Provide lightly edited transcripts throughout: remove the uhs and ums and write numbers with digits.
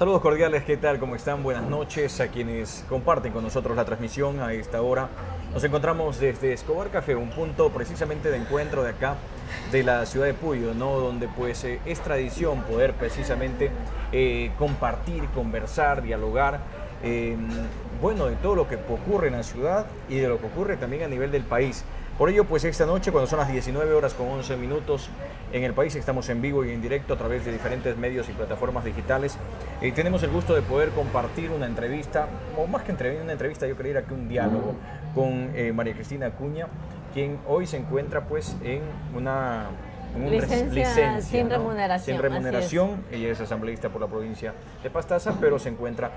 Saludos cordiales, ¿qué tal? ¿Cómo están? Buenas noches a quienes comparten con nosotros la transmisión a esta hora. Nos encontramos desde Escobar Café, un punto precisamente de encuentro de acá, de la ciudad de Puyo, ¿no? Donde pues es tradición poder precisamente compartir, conversar, dialogar, bueno, de todo lo que ocurre en la ciudad y de lo que ocurre también a nivel del país. Por ello, pues esta noche, cuando son las 19 horas con 11 minutos en el país, estamos en vivo y en directo a través de diferentes medios y plataformas digitales. Tenemos el gusto de poder compartir una entrevista, o más que una entrevista, yo creería que un diálogo con María Cristina Acuña, quien hoy se encuentra pues en una licencia sin remuneración. Sin remuneración. Ella es asambleísta por la provincia de Pastaza, pero se encuentra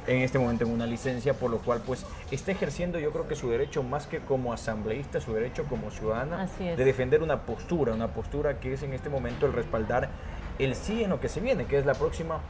en este momento en una licencia, por lo cual pues está ejerciendo, yo creo que su derecho más que como asambleísta, su derecho como ciudadana de defender una postura que es en este momento el respaldar el sí en lo que se viene, que es la próxima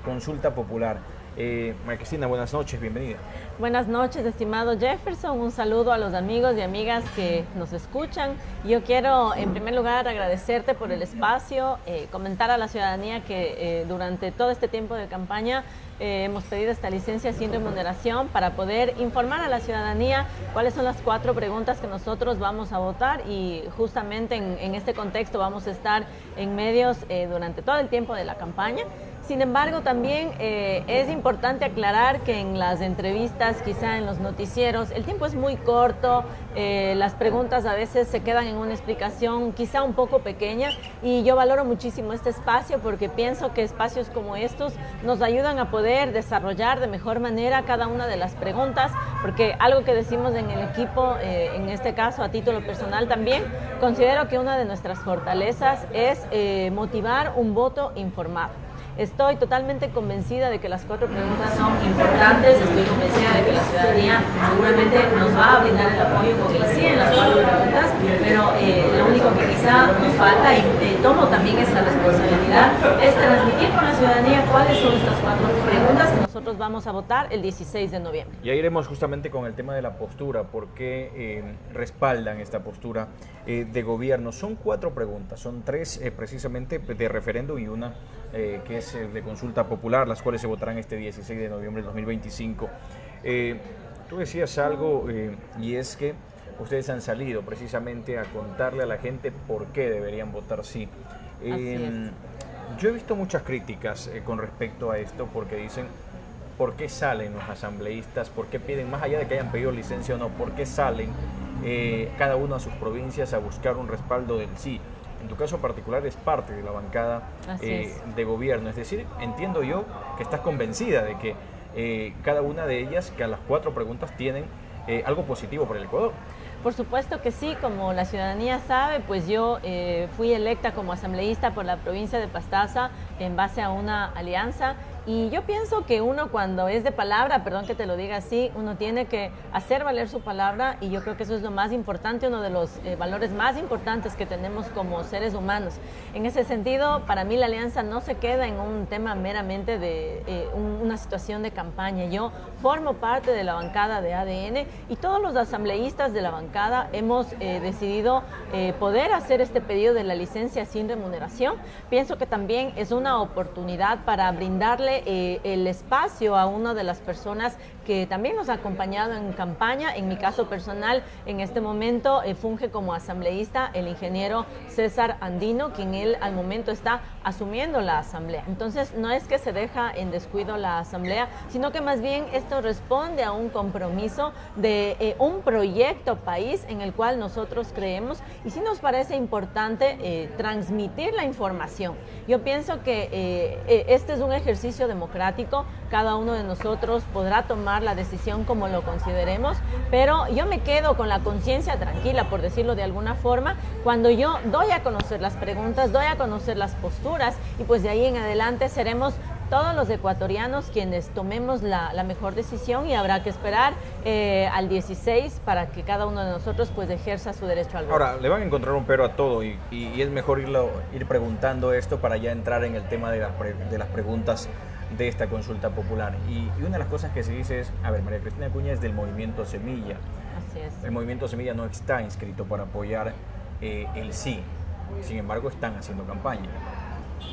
consulta popular. María Cristina, buenas noches, bienvenida. Buenas noches, estimado Jefferson, un saludo a los amigos y amigas que nos escuchan. Yo quiero en primer lugar agradecerte por el espacio, comentar a la ciudadanía que durante todo este tiempo de campaña hemos pedido esta licencia sin remuneración para poder informar a la ciudadanía cuáles son las 4 preguntas que nosotros vamos a votar, y justamente en este contexto vamos a estar en medios durante todo el tiempo de la campaña. Sin embargo, también es importante aclarar que en las entrevistas, quizá en los noticieros, el tiempo es muy corto, las preguntas a veces se quedan en una explicación quizá un poco pequeña, y yo valoro muchísimo este espacio porque pienso que espacios como estos nos ayudan a poder desarrollar de mejor manera cada una de las preguntas, porque algo que decimos en el equipo, en este caso a título personal también, considero que una de nuestras fortalezas es motivar un voto informado. Estoy totalmente convencida de que las 4 preguntas son importantes, estoy convencida de que la ciudadanía seguramente nos va a brindar el apoyo con el sí en las 4 preguntas, pero lo único que quizá nos falta, y tomo también esta responsabilidad, es transmitir con la ciudadanía cuáles son estas 4 preguntas que nosotros vamos a votar el 16 de noviembre. Y ahí iremos justamente con el tema de la postura, por qué respaldan esta postura de gobierno. Son 4 preguntas, son 3 precisamente de referendo y una que es de consulta popular, las cuales se votarán este 16 de noviembre de 2025. Tú decías algo y es que ustedes han salido precisamente a contarle a la gente por qué deberían votar sí. Yo he visto muchas críticas con respecto a esto, porque dicen, ¿por qué salen los asambleístas? ¿Por qué piden, más allá de que hayan pedido licencia o no, por qué salen cada uno a sus provincias a buscar un respaldo del sí? En tu caso particular es parte de la bancada de gobierno, es decir, entiendo yo que estás convencida de que cada una de ellas, que a las 4 preguntas tienen algo positivo para el Ecuador. Por supuesto que sí, como la ciudadanía sabe, pues yo fui electa como asambleísta por la provincia de Pastaza en base a una alianza. Y yo pienso que uno, cuando es de palabra, perdón que te lo diga así, uno tiene que hacer valer su palabra, y yo creo que eso es lo más importante, uno de los valores más importantes que tenemos como seres humanos. En ese sentido, para mí la alianza no se queda en un tema meramente de una situación de campaña. Yo formo parte de la bancada de ADN, y todos los asambleístas de la bancada hemos decidido poder hacer este pedido de la licencia sin remuneración. Pienso que también es una oportunidad para brindarle el espacio a una de las personas que también nos ha acompañado en campaña. En mi caso personal, en este momento funge como asambleísta el ingeniero César Andino, quien él al momento está asumiendo la asamblea. Entonces, no es que se deja en descuido la asamblea, sino que más bien esto responde a un compromiso de un proyecto país en el cual nosotros creemos, y sí nos parece importante transmitir la información. Yo pienso que este es un ejercicio democrático, cada uno de nosotros podrá tomar la decisión como lo consideremos, pero yo me quedo con la conciencia tranquila, por decirlo de alguna forma, cuando yo doy a conocer las preguntas, doy a conocer las posturas, y pues de ahí en adelante seremos todos los ecuatorianos quienes tomemos la mejor decisión, y habrá que esperar al 16 para que cada uno de nosotros pues ejerza su derecho al voto. Ahora, le van a encontrar un pero a todo, y es mejor ir preguntando esto para ya entrar en el tema de las preguntas de esta consulta popular. Y una de las cosas que se dice es, a ver, María Cristina Acuña es del Movimiento Semilla. Así es. El Movimiento Semilla no está inscrito para apoyar el sí, sin embargo están haciendo campaña.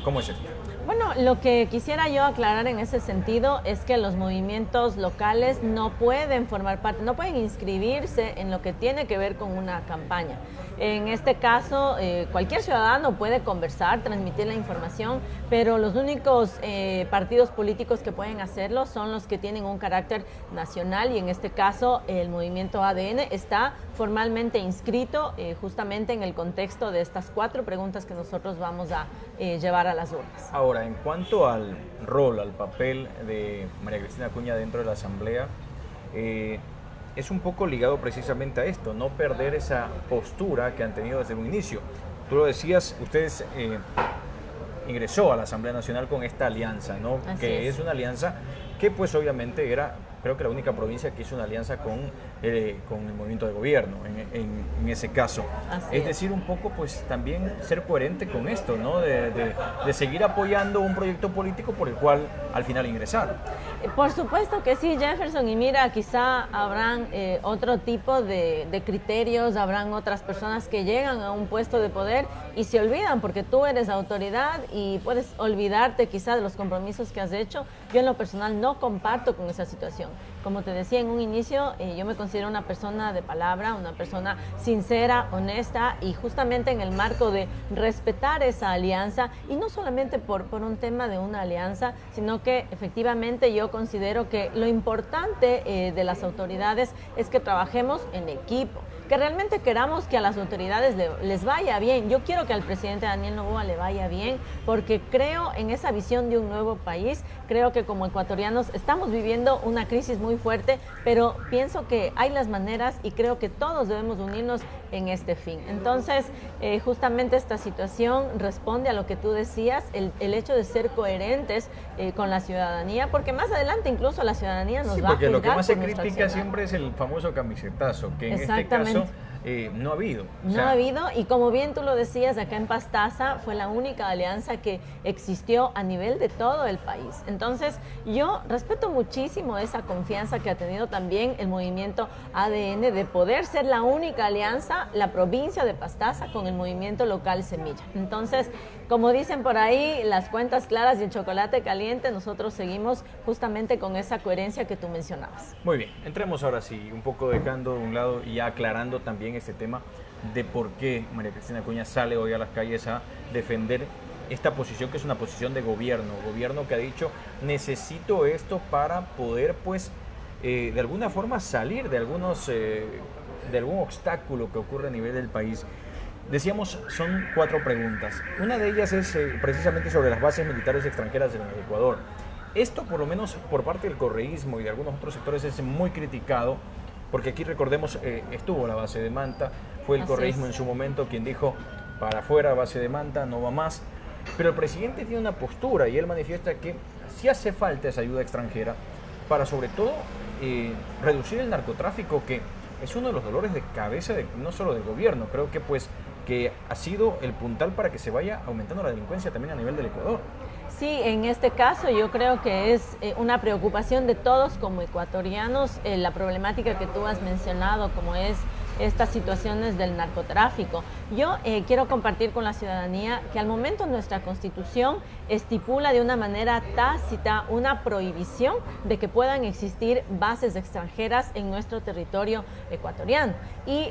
¿Cómo es esto? Bueno, lo que quisiera yo aclarar en ese sentido es que los movimientos locales no pueden formar parte, no pueden inscribirse en lo que tiene que ver con una campaña. En este caso, cualquier ciudadano puede conversar, transmitir la información, pero los únicos partidos políticos que pueden hacerlo son los que tienen un carácter nacional y en este caso el movimiento ADN está formalmente inscrito justamente en el contexto de estas 4 preguntas que nosotros vamos a llevar a las urnas. Ahora, en cuanto al rol, al papel de María Cristina Acuña dentro de la Asamblea, es un poco ligado precisamente a esto, no perder esa postura que han tenido desde un inicio. Tú lo decías, ustedes ingresó a la Asamblea Nacional con esta alianza, ¿no? Que es una alianza que pues obviamente era, creo que la única provincia que hizo una alianza con el movimiento de gobierno, en ese caso. Es decir, un poco pues también ser coherente con esto, ¿no? De seguir apoyando un proyecto político por el cual al final ingresaron. Por supuesto que sí, Jefferson, y mira, quizá habrán otro tipo de criterios, habrán otras personas que llegan a un puesto de poder y se olvidan porque tú eres autoridad y puedes olvidarte quizá de los compromisos que has hecho. Yo en lo personal no comparto con esa situación. Como te decía en un inicio, yo me considero una persona de palabra, una persona sincera, honesta y justamente en el marco de respetar esa alianza y no solamente por un tema de una alianza, sino que efectivamente yo considero que lo importante de las autoridades es que trabajemos en equipo, que realmente queramos que a las autoridades les vaya bien. Yo quiero que al presidente Daniel Noboa le vaya bien porque creo en esa visión de un nuevo país. Creo que como ecuatorianos estamos viviendo una crisis muy fuerte, pero pienso que hay las maneras y creo que todos debemos unirnos en este fin. Entonces, justamente esta situación responde a lo que tú decías, el hecho de ser coherentes con la ciudadanía, porque más adelante incluso la ciudadanía nos va a juzgar. Porque lo que más se critica siempre es el famoso camisetazo, que en este caso no ha habido. No ha habido, y como bien tú lo decías, acá en Pastaza fue la única alianza que existió a nivel de todo el país. Entonces, yo respeto muchísimo esa confianza que ha tenido también el movimiento ADN de poder ser la única alianza, la provincia de Pastaza, con el movimiento local Semilla. Entonces, como dicen por ahí, las cuentas claras y el chocolate caliente, nosotros seguimos justamente con esa coherencia que tú mencionabas. Muy bien, entremos ahora sí, un poco dejando de un lado y aclarando también este tema de por qué María Cristina Acuña sale hoy a las calles a defender esta posición que es una posición de gobierno que ha dicho necesito esto para poder pues de alguna forma salir de algún obstáculo que ocurre a nivel del país. Decíamos, son 4 preguntas. Una de ellas es precisamente sobre las bases militares extranjeras en el Ecuador. Esto, por lo menos por parte del correísmo y de algunos otros sectores, es muy criticado, porque aquí recordemos, estuvo la base de Manta, fue el correísmo en su momento quien dijo, para afuera base de Manta, no va más. Pero el presidente tiene una postura y él manifiesta que sí hace falta esa ayuda extranjera para, sobre todo, reducir el narcotráfico, que es uno de los dolores de cabeza no solo del gobierno, creo que pues que ha sido el puntal para que se vaya aumentando la delincuencia también a nivel del Ecuador. Sí, en este caso yo creo que es una preocupación de todos como ecuatorianos, la problemática que tú has mencionado, como es estas situaciones del narcotráfico. Yo quiero compartir con la ciudadanía que al momento nuestra Constitución estipula de una manera tácita una prohibición de que puedan existir bases extranjeras en nuestro territorio ecuatoriano. Y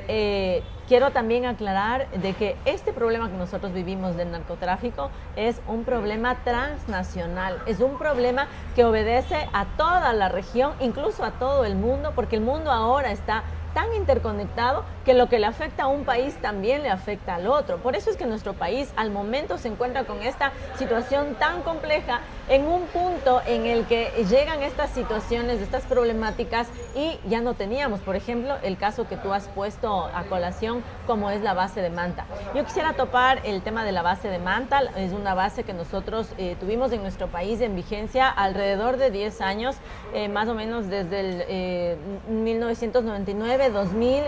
quiero también aclarar de que este problema que nosotros vivimos del narcotráfico es un problema transnacional, es un problema que obedece a toda la región, incluso a todo el mundo, porque el mundo ahora está tan interconectado que lo que le afecta a un país también le afecta al otro. Por eso es que nuestro país al momento se encuentra con esta situación tan compleja, en un punto en el que llegan estas situaciones, estas problemáticas y ya no teníamos, por ejemplo, el caso que tú has puesto a colación como es la base de Manta. Yo quisiera topar el tema de la base de Manta, es una base que nosotros tuvimos en nuestro país en vigencia alrededor de 10 años, más o menos desde el 1999, 2000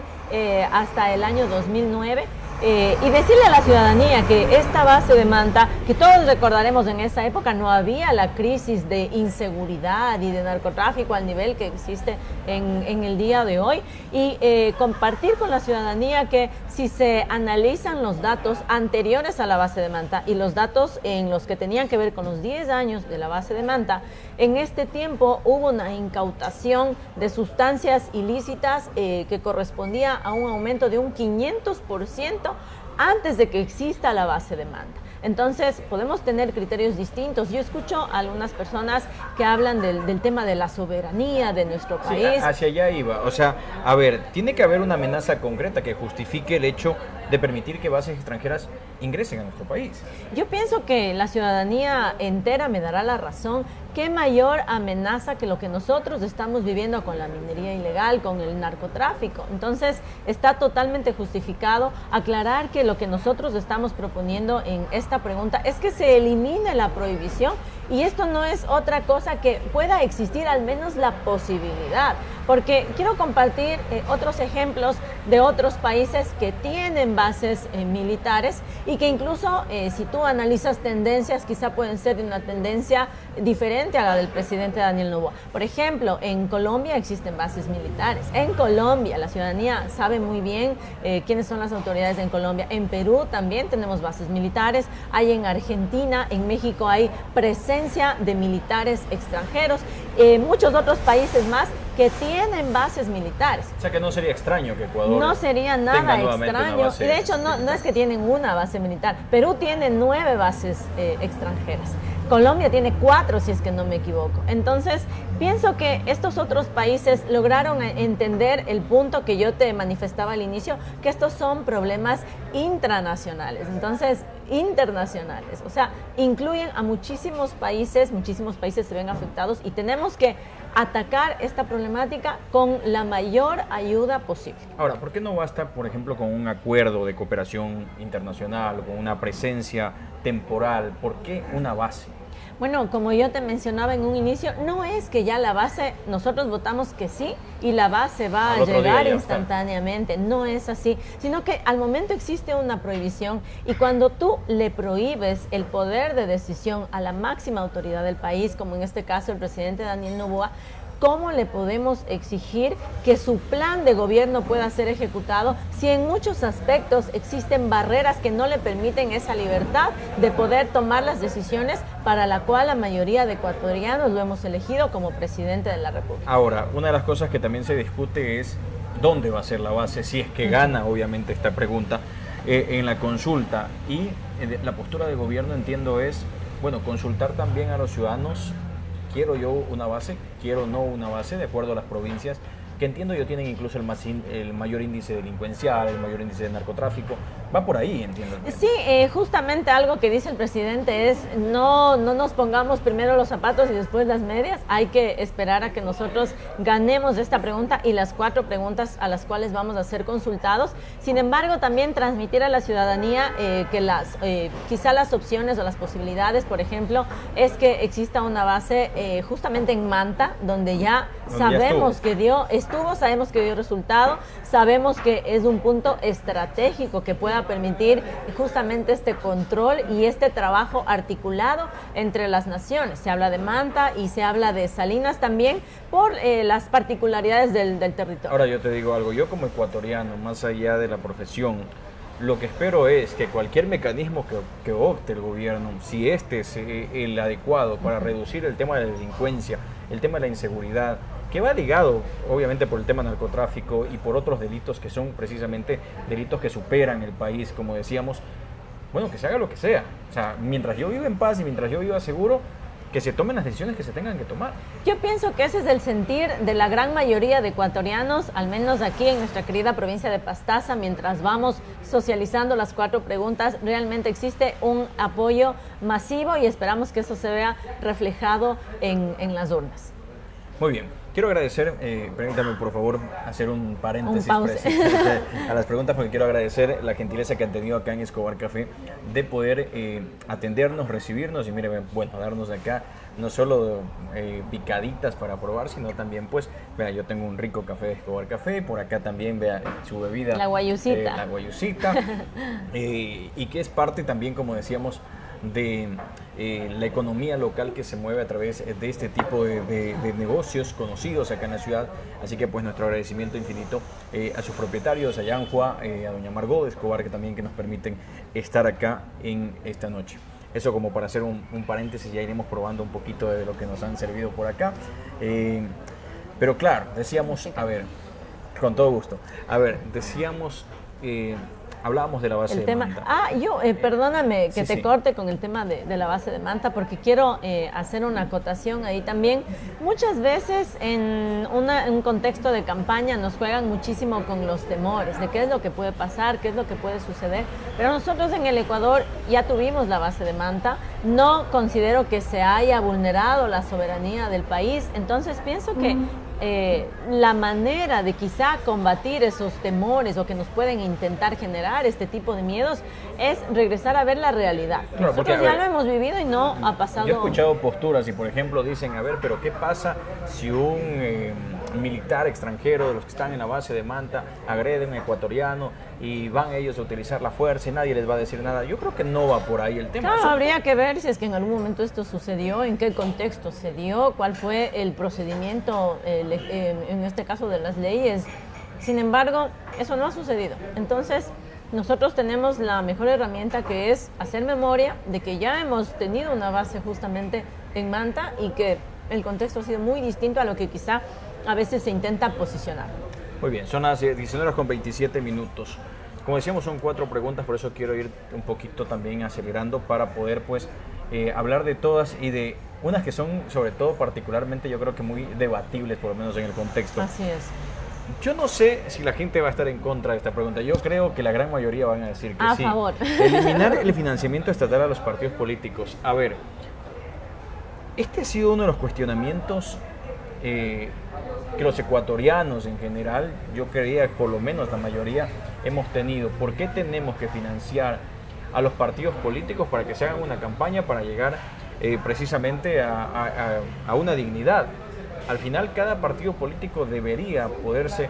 hasta el año 2009. y decirle a la ciudadanía que esta base de Manta, que todos recordaremos en esa época no había la crisis de inseguridad y de narcotráfico al nivel que existe en el día de hoy, y compartir con la ciudadanía que si se analizan los datos anteriores a la base de Manta y los datos en los que tenían que ver con los 10 años de la base de Manta, en este tiempo hubo una incautación de sustancias ilícitas que correspondía a un aumento de un 500% antes de que exista la base de Manta. Entonces, podemos tener criterios distintos. Yo escucho a algunas personas que hablan del tema de la soberanía de nuestro país. Sí, hacia allá iba. O sea, a ver, tiene que haber una amenaza concreta que justifique el hecho de permitir que bases extranjeras ingresen a nuestro país. Yo pienso que la ciudadanía entera me dará la razón. ¿Qué mayor amenaza que lo que nosotros estamos viviendo con la minería ilegal, con el narcotráfico? Entonces, está totalmente justificado aclarar que lo que nosotros estamos proponiendo en esta pregunta es que se elimine la prohibición, y esto no es otra cosa que pueda existir al menos la posibilidad, porque quiero compartir otros ejemplos de otros países que tienen bases militares y que incluso si tú analizas tendencias, quizá pueden ser de una tendencia diferente a la del presidente Daniel Noboa. Por ejemplo, en Colombia existen bases militares. En Colombia la ciudadanía sabe muy bien quiénes son las autoridades en Colombia. En Perú también tenemos bases militares, hay en Argentina, en México hay presencia de militares extranjeros, muchos otros países más que tienen bases militares. O sea que no sería extraño que Ecuador no sería nada extraño. Y de hecho no es que tienen una base militar. Perú tiene 9 bases extranjeras. Colombia tiene 4, si es que no me equivoco. Entonces, pienso que estos otros países lograron entender el punto que yo te manifestaba al inicio, que estos son problemas intranacionales, entonces internacionales. O sea, incluyen a muchísimos países se ven afectados, y tenemos que atacar esta problemática con la mayor ayuda posible. Ahora, ¿por qué no basta, por ejemplo, con un acuerdo de cooperación internacional, con una presencia temporal? ¿Por qué una base? Bueno, como yo te mencionaba en un inicio, no es que ya la base, nosotros votamos que sí y la base va a llegar instantáneamente, no es así, sino que al momento existe una prohibición, y cuando tú le prohíbes el poder de decisión a la máxima autoridad del país, como en este caso el presidente Daniel Noboa, ¿cómo le podemos exigir que su plan de gobierno pueda ser ejecutado si en muchos aspectos existen barreras que no le permiten esa libertad de poder tomar las decisiones para la cual la mayoría de ecuatorianos lo hemos elegido como presidente de la República? Ahora, una de las cosas que también se discute es dónde va a ser la base, si es que gana obviamente esta pregunta en la consulta, y la postura del gobierno, entiendo, es, bueno, consultar también a los ciudadanos. Quiero yo una base, quiero no una base, de acuerdo a las provincias, que entiendo yo tienen incluso el mayor índice delincuencial, el mayor índice de narcotráfico. Va por ahí, entiendo. Sí, justamente algo que dice el presidente es no nos pongamos primero los zapatos y después las medias. Hay que esperar a que nosotros ganemos esta pregunta y las 4 preguntas a las cuales vamos a ser consultados. Sin embargo, también transmitir a la ciudadanía que quizá las opciones o las posibilidades, por ejemplo, es que exista una base justamente en Manta, donde ya sabemos que sabemos que dio resultado, sabemos que es un punto estratégico que pueda permitir justamente este control y este trabajo articulado entre las naciones. Se habla de Manta y se habla de Salinas también por las particularidades del territorio. Ahora yo te digo algo, yo como ecuatoriano, más allá de la profesión, lo que espero es que cualquier mecanismo que opte el gobierno, si este es el adecuado para reducir el tema de la delincuencia, el tema de la inseguridad, que va ligado obviamente por el tema narcotráfico y por otros delitos que son precisamente delitos que superan el país, como decíamos, bueno, que se haga lo que sea. O sea, mientras yo viva en paz y mientras yo viva seguro, que se tomen las decisiones que se tengan que tomar. Yo pienso que ese es el sentir de la gran mayoría de ecuatorianos, al menos aquí en nuestra querida provincia de Pastaza. Mientras vamos socializando las 4 preguntas, realmente existe un apoyo masivo y esperamos que eso se vea reflejado en las urnas. Muy bien. Quiero agradecer, permítame por favor hacer un paréntesis a las preguntas, porque quiero agradecer la gentileza que han tenido acá en Escobar Café de poder atendernos, recibirnos y mire, bueno, darnos de acá no solo picaditas para probar, sino también pues, vea, yo tengo un rico café de Escobar Café, por acá también vea su bebida. La guayusita. La guayusita, y que es parte también, como decíamos, de la economía local que se mueve a través de este tipo de negocios conocidos acá en la ciudad. Así que pues nuestro agradecimiento infinito a sus propietarios, a Yanhua, a doña Margot de Escobar, que también que nos permiten estar acá en esta noche. Eso como para hacer un paréntesis, ya iremos probando un poquito de lo que nos han servido por acá. Pero claro, decíamos, a ver, con todo gusto, a ver, decíamos... hablábamos de la base de manta. Perdóname que Sí, te corte con el tema de la base de manta, porque quiero hacer una acotación ahí también. Muchas veces en un contexto de campaña nos juegan muchísimo con los temores de qué es lo que puede pasar, qué es lo que puede suceder, pero nosotros en el Ecuador ya tuvimos la base de manta. No considero que se haya vulnerado la soberanía del país, entonces pienso que la manera de quizá combatir esos temores o que nos pueden intentar generar este tipo de miedos es regresar a ver la realidad. Claro, nosotros ya lo hemos vivido y no ha pasado. Yo he escuchado posturas y por ejemplo dicen, a ver, pero ¿qué pasa si un militar extranjero de los que están en la base de Manta agrede a un ecuatoriano y van ellos a utilizar la fuerza y nadie les va a decir nada? Yo creo que no va por ahí el tema. Claro, habría que ver si es que en algún momento esto sucedió, en qué contexto se dio, cuál fue el procedimiento, en este caso de las leyes. Sin embargo, eso no ha sucedido. Entonces, nosotros tenemos la mejor herramienta, que es hacer memoria de que ya hemos tenido una base justamente en Manta y que el contexto ha sido muy distinto a lo que quizá a veces se intenta posicionar. Muy bien, son las 19:27. Como decíamos, son 4 preguntas, por eso quiero ir un poquito también acelerando para poder pues hablar de todas y de unas que son sobre todo particularmente yo creo que muy debatibles, por lo menos en el contexto. Así es. Yo no sé si la gente va a estar en contra de esta pregunta. Yo creo que la gran mayoría van a decir que sí. A favor. Eliminar el financiamiento estatal a los partidos políticos. A ver, este ha sido uno de los cuestionamientos que los ecuatorianos en general, yo creía que por lo menos la mayoría, hemos tenido. ¿Por qué tenemos que financiar a los partidos políticos para que se hagan una campaña para llegar precisamente a una dignidad? Al final, cada partido político debería poderse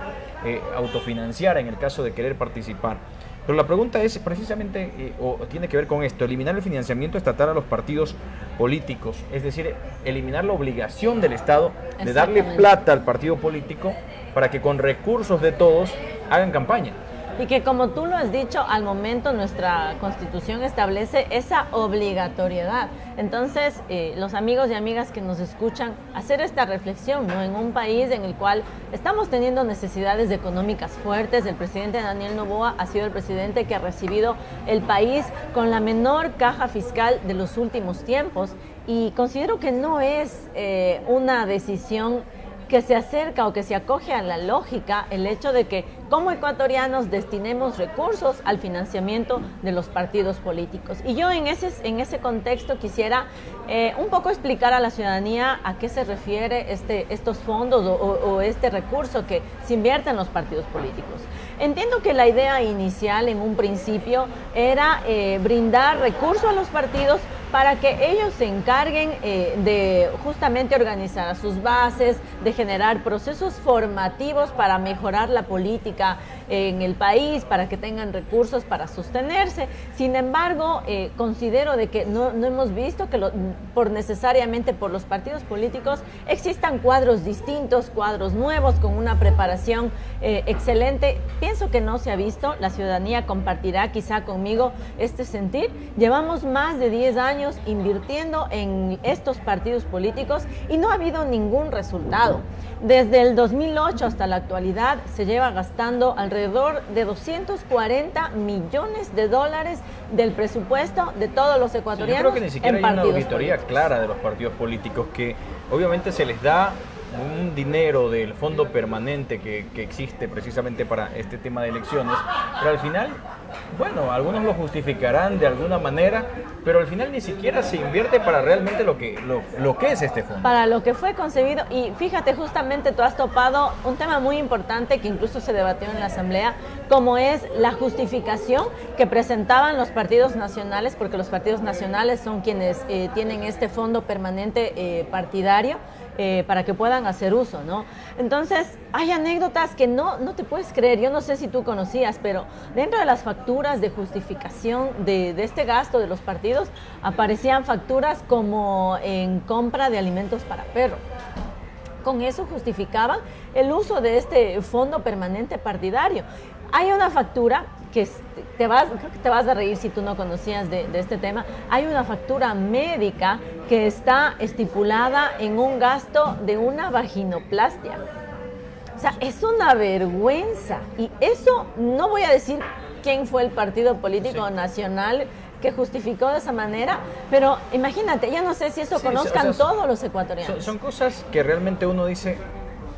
autofinanciar en el caso de querer participar. Pero la pregunta es precisamente, o tiene que ver con esto, eliminar el financiamiento estatal a los partidos políticos, es decir, eliminar la obligación del Estado de darle plata al partido político para que con recursos de todos hagan campaña. Y que, como tú lo has dicho, al momento nuestra Constitución establece esa obligatoriedad. Entonces, los amigos y amigas que nos escuchan, hacer esta reflexión, ¿no? En un país en el cual estamos teniendo necesidades económicas fuertes. El presidente Daniel Noboa ha sido el presidente que ha recibido el país con la menor caja fiscal de los últimos tiempos, y considero que no es una decisión que se acerca o que se acoge a la lógica el hecho de que como ecuatorianos destinemos recursos al financiamiento de los partidos políticos. Y yo en ese contexto quisiera un poco explicar a la ciudadanía a qué se refiere estos fondos o este recurso que se invierte en los partidos políticos. Entiendo que la idea inicial en un principio era brindar recursos a los partidos para que ellos se encarguen de justamente organizar a sus bases, de generar procesos formativos para mejorar la política en el país, para que tengan recursos para sostenerse. Sin embargo, considero de que no hemos visto que necesariamente por los partidos políticos existan cuadros distintos, cuadros nuevos, con una preparación excelente. Pienso que no se ha visto. La ciudadanía compartirá quizá conmigo este sentir. Llevamos más de 10 años invirtiendo en estos partidos políticos y no ha habido ningún resultado. Desde el 2008 hasta la actualidad se lleva gastando alrededor de 240 millones de dólares del presupuesto de todos los ecuatorianos. Yo creo que ni siquiera hay una auditoría políticos clara de los partidos políticos, que obviamente se les da un dinero del fondo permanente que existe precisamente para este tema de elecciones, pero al final bueno, algunos lo justificarán de alguna manera, pero al final ni siquiera se invierte para realmente lo que es este fondo. Para lo que fue concebido, y fíjate, justamente tú has topado un tema muy importante que incluso se debatió en la Asamblea, como es la justificación que presentaban los partidos nacionales, porque los partidos nacionales son quienes tienen este fondo permanente partidario, para que puedan hacer uso, ¿no? Entonces, hay anécdotas que no te puedes creer. Yo no sé si tú conocías, pero dentro de las facturas de justificación de este gasto de los partidos, aparecían facturas como en compra de alimentos para perro. Con eso justificaban el uso de este fondo permanente partidario. Hay una factura que creo que te vas a reír si tú no conocías de este tema. Hay una factura médica que está estipulada en un gasto de una vaginoplastia. O sea, es una vergüenza. Y eso, no voy a decir quién fue el partido político nacional que justificó de esa manera, pero imagínate, ya no sé si eso conozcan todos los ecuatorianos. Son cosas que realmente uno dice,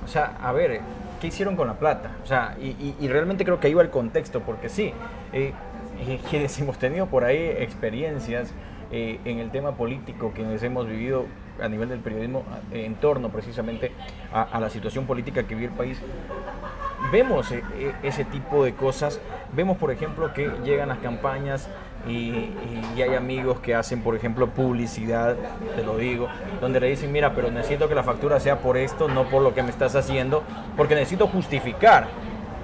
o sea, a ver, ¿qué hicieron con la plata? O sea, y realmente creo que ahí va el contexto, porque sí, quienes hemos tenido por ahí experiencias en el tema político, quienes hemos vivido a nivel del periodismo en torno precisamente a la situación política que vive el país, vemos ese tipo de cosas. Vemos, por ejemplo, que llegan las campañas y hay amigos que hacen, por ejemplo, publicidad, te lo digo, donde le dicen, mira, pero necesito que la factura sea por esto, no por lo que me estás haciendo, porque necesito justificar.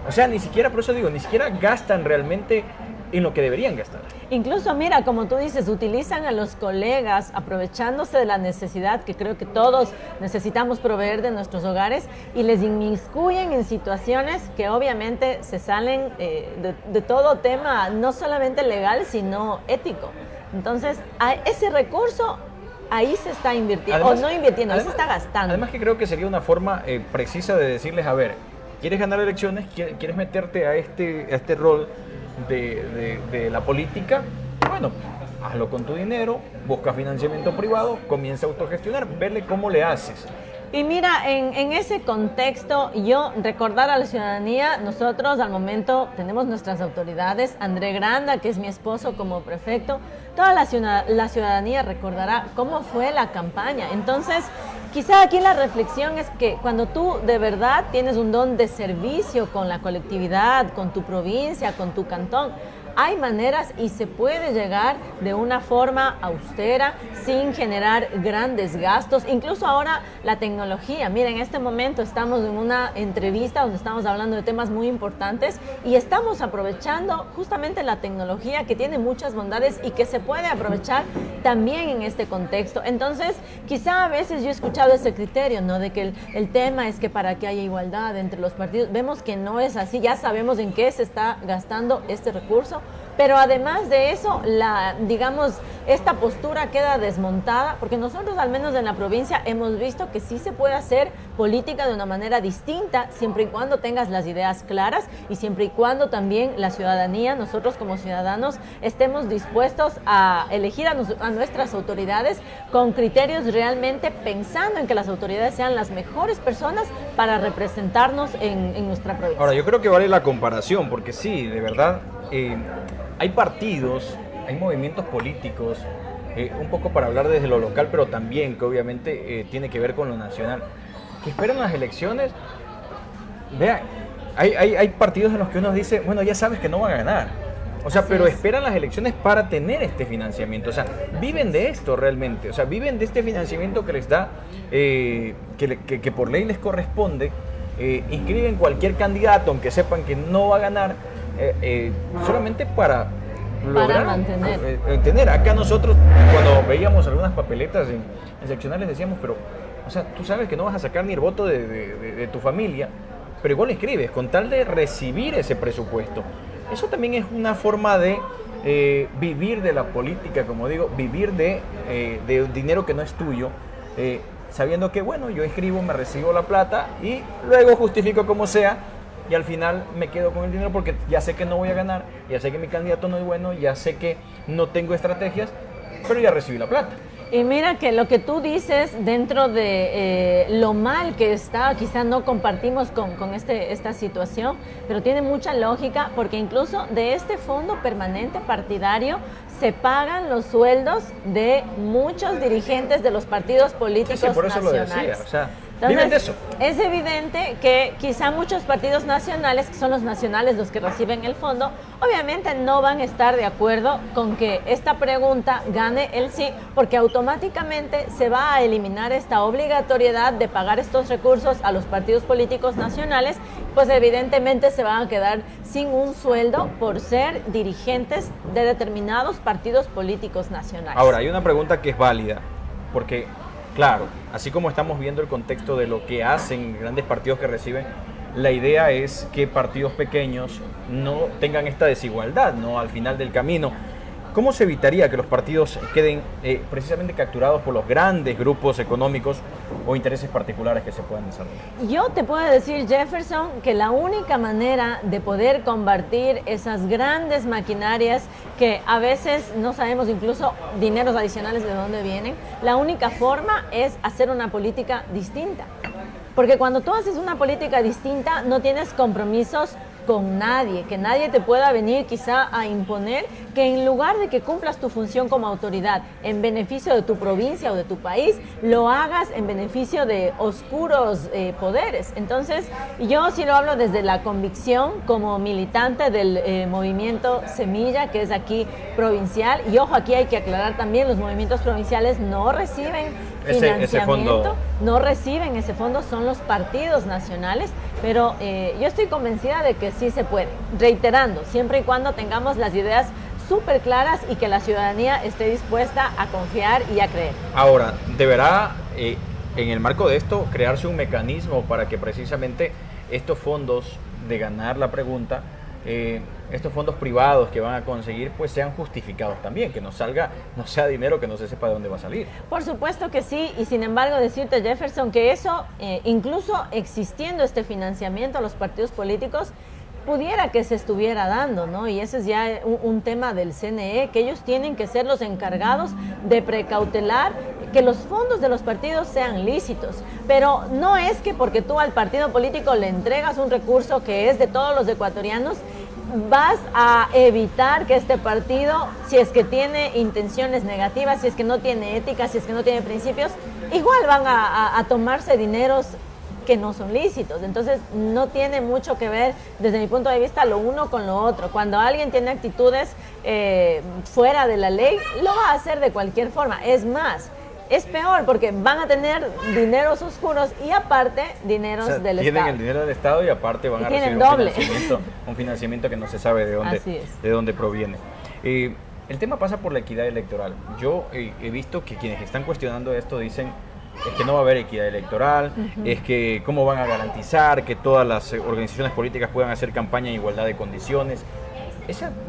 O sea, ni siquiera, por eso digo, ni siquiera gastan realmente en lo que deberían gastar. Incluso, mira, como tú dices, utilizan a los colegas aprovechándose de la necesidad que creo que todos necesitamos proveer de nuestros hogares y les inmiscuyen en situaciones que obviamente se salen de todo tema, no solamente legal, sino ético. Entonces, a ese recurso ahí se está invirtiendo, además, o no invirtiendo, ahí se está gastando. Además que creo que sería una forma precisa de decirles, a ver, ¿quieres ganar elecciones? ¿Quieres meterte a este rol de la política? Bueno, hazlo con tu dinero, busca financiamiento privado, comienza a autogestionar, verle cómo le haces. Y mira, en ese contexto, yo recordar a la ciudadanía, nosotros al momento tenemos nuestras autoridades, André Granda, que es mi esposo como prefecto, toda la ciudadanía recordará cómo fue la campaña. Entonces, quizá aquí la reflexión es que cuando tú de verdad tienes un don de servicio con la colectividad, con tu provincia, con tu cantón, hay maneras y se puede llegar de una forma austera, sin generar grandes gastos. Incluso ahora la tecnología. Mira, en este momento estamos en una entrevista donde estamos hablando de temas muy importantes y estamos aprovechando justamente la tecnología que tiene muchas bondades y que se puede aprovechar también en este contexto. Entonces, quizá a veces yo he escuchado ese criterio, ¿no? De que el tema es que para que haya igualdad entre los partidos. Vemos que no es así, ya sabemos en qué se está gastando este recurso. Pero además de eso, esta postura queda desmontada, porque nosotros, al menos en la provincia, hemos visto que sí se puede hacer política de una manera distinta, siempre y cuando tengas las ideas claras y siempre y cuando también la ciudadanía, nosotros como ciudadanos, estemos dispuestos a elegir a nuestras autoridades con criterios realmente pensando en que las autoridades sean las mejores personas para representarnos en nuestra provincia. Ahora, yo creo que vale la comparación, porque sí, de verdad, hay partidos, hay movimientos políticos, un poco para hablar desde lo local, pero también que obviamente tiene que ver con lo nacional, que esperan las elecciones. Vean, hay partidos en los que uno dice, bueno, ya sabes que no van a ganar. O sea, pero esperan las elecciones para tener este financiamiento. O sea, viven de esto realmente. O sea, viven de este financiamiento que les da, que por ley les corresponde. Inscriben cualquier candidato, aunque sepan que no va a ganar, solamente para lograr mantener. Acá nosotros, cuando veíamos algunas papeletas en seccionales, decíamos, pero, o sea, tú sabes que no vas a sacar ni el voto de tu familia, pero igual escribes, con tal de recibir ese presupuesto. Eso también es una forma de vivir de la política, como digo, vivir de dinero que no es tuyo, sabiendo que, bueno, yo escribo, me recibo la plata y luego justifico como sea. Y al final me quedo con el dinero porque ya sé que no voy a ganar, ya sé que mi candidato no es bueno, ya sé que no tengo estrategias, pero ya recibí la plata. Y mira que lo que tú dices dentro de lo mal que está, quizá no compartimos con esta situación, pero tiene mucha lógica porque incluso de este fondo permanente partidario se pagan los sueldos de muchos dirigentes de los partidos políticos por eso nacionales. lo decía, o sea, Entonces, viven de eso. es evidente que quizá muchos partidos nacionales, que son los nacionales los que reciben el fondo, obviamente no van a estar de acuerdo con que esta pregunta gane el sí, porque automáticamente se va a eliminar esta obligatoriedad de pagar estos recursos a los partidos políticos nacionales, pues evidentemente se van a quedar sin un sueldo por ser dirigentes de determinados partidos políticos nacionales. Ahora, hay una pregunta que es válida, porque claro, así como estamos viendo el contexto de lo que hacen grandes partidos que reciben, la idea es que partidos pequeños no tengan esta desigualdad, ¿no? Al final del camino. ¿Cómo se evitaría que los partidos queden precisamente capturados por los grandes grupos económicos o intereses particulares que se puedan desarrollar? Yo te puedo decir, Jefferson, que la única manera de poder combatir esas grandes maquinarias que a veces no sabemos incluso dineros adicionales de dónde vienen, la única forma es hacer una política distinta. Porque cuando tú haces una política distinta no tienes compromisos con nadie, que nadie te pueda venir quizá a imponer que en lugar de que cumplas tu función como autoridad en beneficio de tu provincia o de tu país, lo hagas en beneficio de oscuros poderes. Entonces, yo sí lo hablo desde la convicción como militante del movimiento Semilla, que es aquí provincial, y ojo, aquí hay que aclarar también, los movimientos provinciales no reciben financiamiento, fondo. no reciben ese fondo, son los partidos nacionales, pero yo estoy convencida de que sí se puede, reiterando, siempre y cuando tengamos las ideas súper claras y que la ciudadanía esté dispuesta a confiar y a creer. Ahora, deberá, en el marco de esto, crearse un mecanismo para que precisamente estos fondos de ganar la pregunta, estos fondos privados que van a conseguir, pues sean justificados también, que no sea dinero que no se sepa de dónde va a salir. Por supuesto que sí, y sin embargo decirte, Jefferson, que eso, incluso existiendo este financiamiento a los partidos políticos, pudiera que se estuviera dando, ¿no? Y ese es ya un tema del CNE, que ellos tienen que ser los encargados de precautelar que los fondos de los partidos sean lícitos, pero no es que porque tú al partido político le entregas un recurso que es de todos los ecuatorianos, vas a evitar que este partido, si es que tiene intenciones negativas, si es que no tiene ética, si es que no tiene principios, igual van a tomarse dineros que no son lícitos. Entonces no tiene mucho que ver desde mi punto de vista lo uno con lo otro. Cuando alguien tiene actitudes fuera de la ley, lo va a hacer de cualquier forma. Es más, es peor porque van a tener dineros oscuros y aparte dineros del tienen Estado. El dinero del Estado y aparte van a recibir un financiamiento que no se sabe de dónde proviene. El tema pasa por la equidad electoral. Yo he visto que quienes están cuestionando esto dicen es que no va a haber equidad electoral, es que cómo van a garantizar que todas las organizaciones políticas puedan hacer campaña en igualdad de condiciones.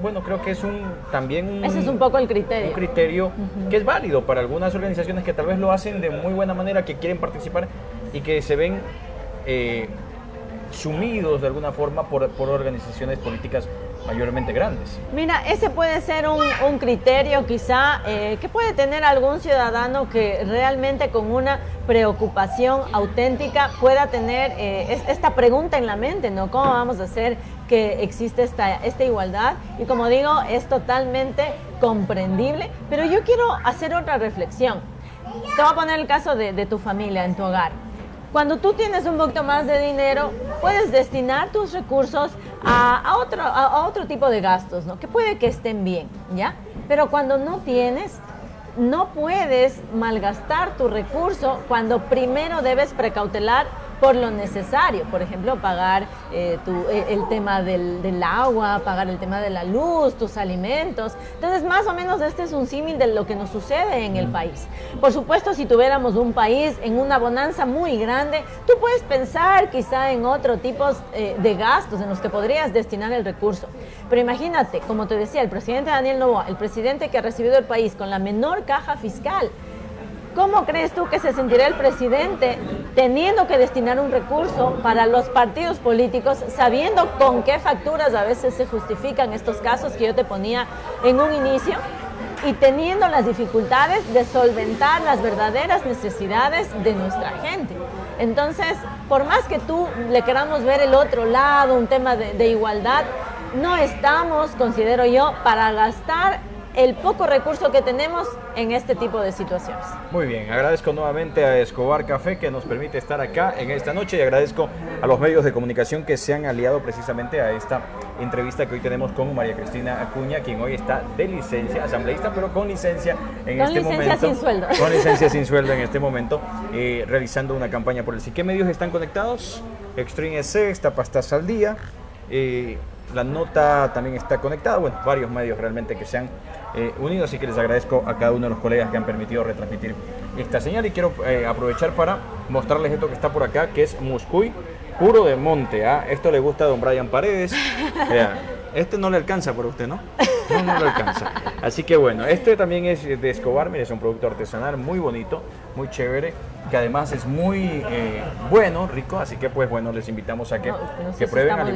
Bueno, creo que es ese es un poco el criterio. Un criterio que es válido para algunas organizaciones que tal vez lo hacen de muy buena manera, que quieren participar y que se ven sumidos de alguna forma por organizaciones políticas mayormente grandes. Mira, ese puede ser un criterio quizá que puede tener algún ciudadano que realmente con una preocupación auténtica pueda tener esta pregunta en la mente, ¿no? ¿Cómo vamos a hacer que existe esta igualdad? Y como digo, es totalmente comprendible, pero yo quiero hacer otra reflexión. Te voy a poner el caso de tu familia, en tu hogar. Cuando tú tienes un poquito más de dinero, puedes destinar tus recursos a otro tipo de gastos, ¿no? Que puede que estén bien, ¿ya? Pero cuando no tienes, no puedes malgastar tu recurso cuando primero debes precautelar por lo necesario. Por ejemplo, pagar el tema del agua, pagar el tema de la luz, tus alimentos. Entonces, más o menos este es un símil de lo que nos sucede en el país. Por supuesto, si tuviéramos un país en una bonanza muy grande, tú puedes pensar quizá en otro tipo de gastos en los que podrías destinar el recurso. Pero imagínate, como te decía, el presidente Daniel Noboa, el presidente que ha recibido el país con la menor caja fiscal, ¿cómo crees tú que se sentirá el presidente teniendo que destinar un recurso para los partidos políticos, sabiendo con qué facturas a veces se justifican estos casos que yo te ponía en un inicio? y teniendo las dificultades de solventar las verdaderas necesidades de nuestra gente. Entonces, por más que tú le queramos ver el otro lado, un tema de igualdad, no estamos, considero yo, para gastar el poco recurso que tenemos en este tipo de situaciones. Muy bien, agradezco nuevamente a Escobar Café que nos permite estar acá en esta noche y agradezco a los medios de comunicación que se han aliado precisamente a esta entrevista que hoy tenemos con María Cristina Acuña, quien hoy está de licencia, asambleísta, pero con licencia en este momento. Con licencia sin sueldo. Con licencia sin sueldo en este momento, realizando una campaña por el sí. ¿Qué medios están conectados? Extreme EC, está Pastaza al Día, La Nota también está conectada, bueno, varios medios realmente que se han unido, así que les agradezco a cada uno de los colegas que han permitido retransmitir esta señal y quiero aprovechar para mostrarles esto que está por acá, que es muscuy puro de monte. Esto le gusta a don Brian Paredes. Este no le alcanza por usted, ¿no? No le alcanza. Así que bueno, este también es de Escobar, mire, es un producto artesanal muy bonito, muy chévere, que además es muy bueno, rico, así que pues bueno, les invitamos a que prueben, al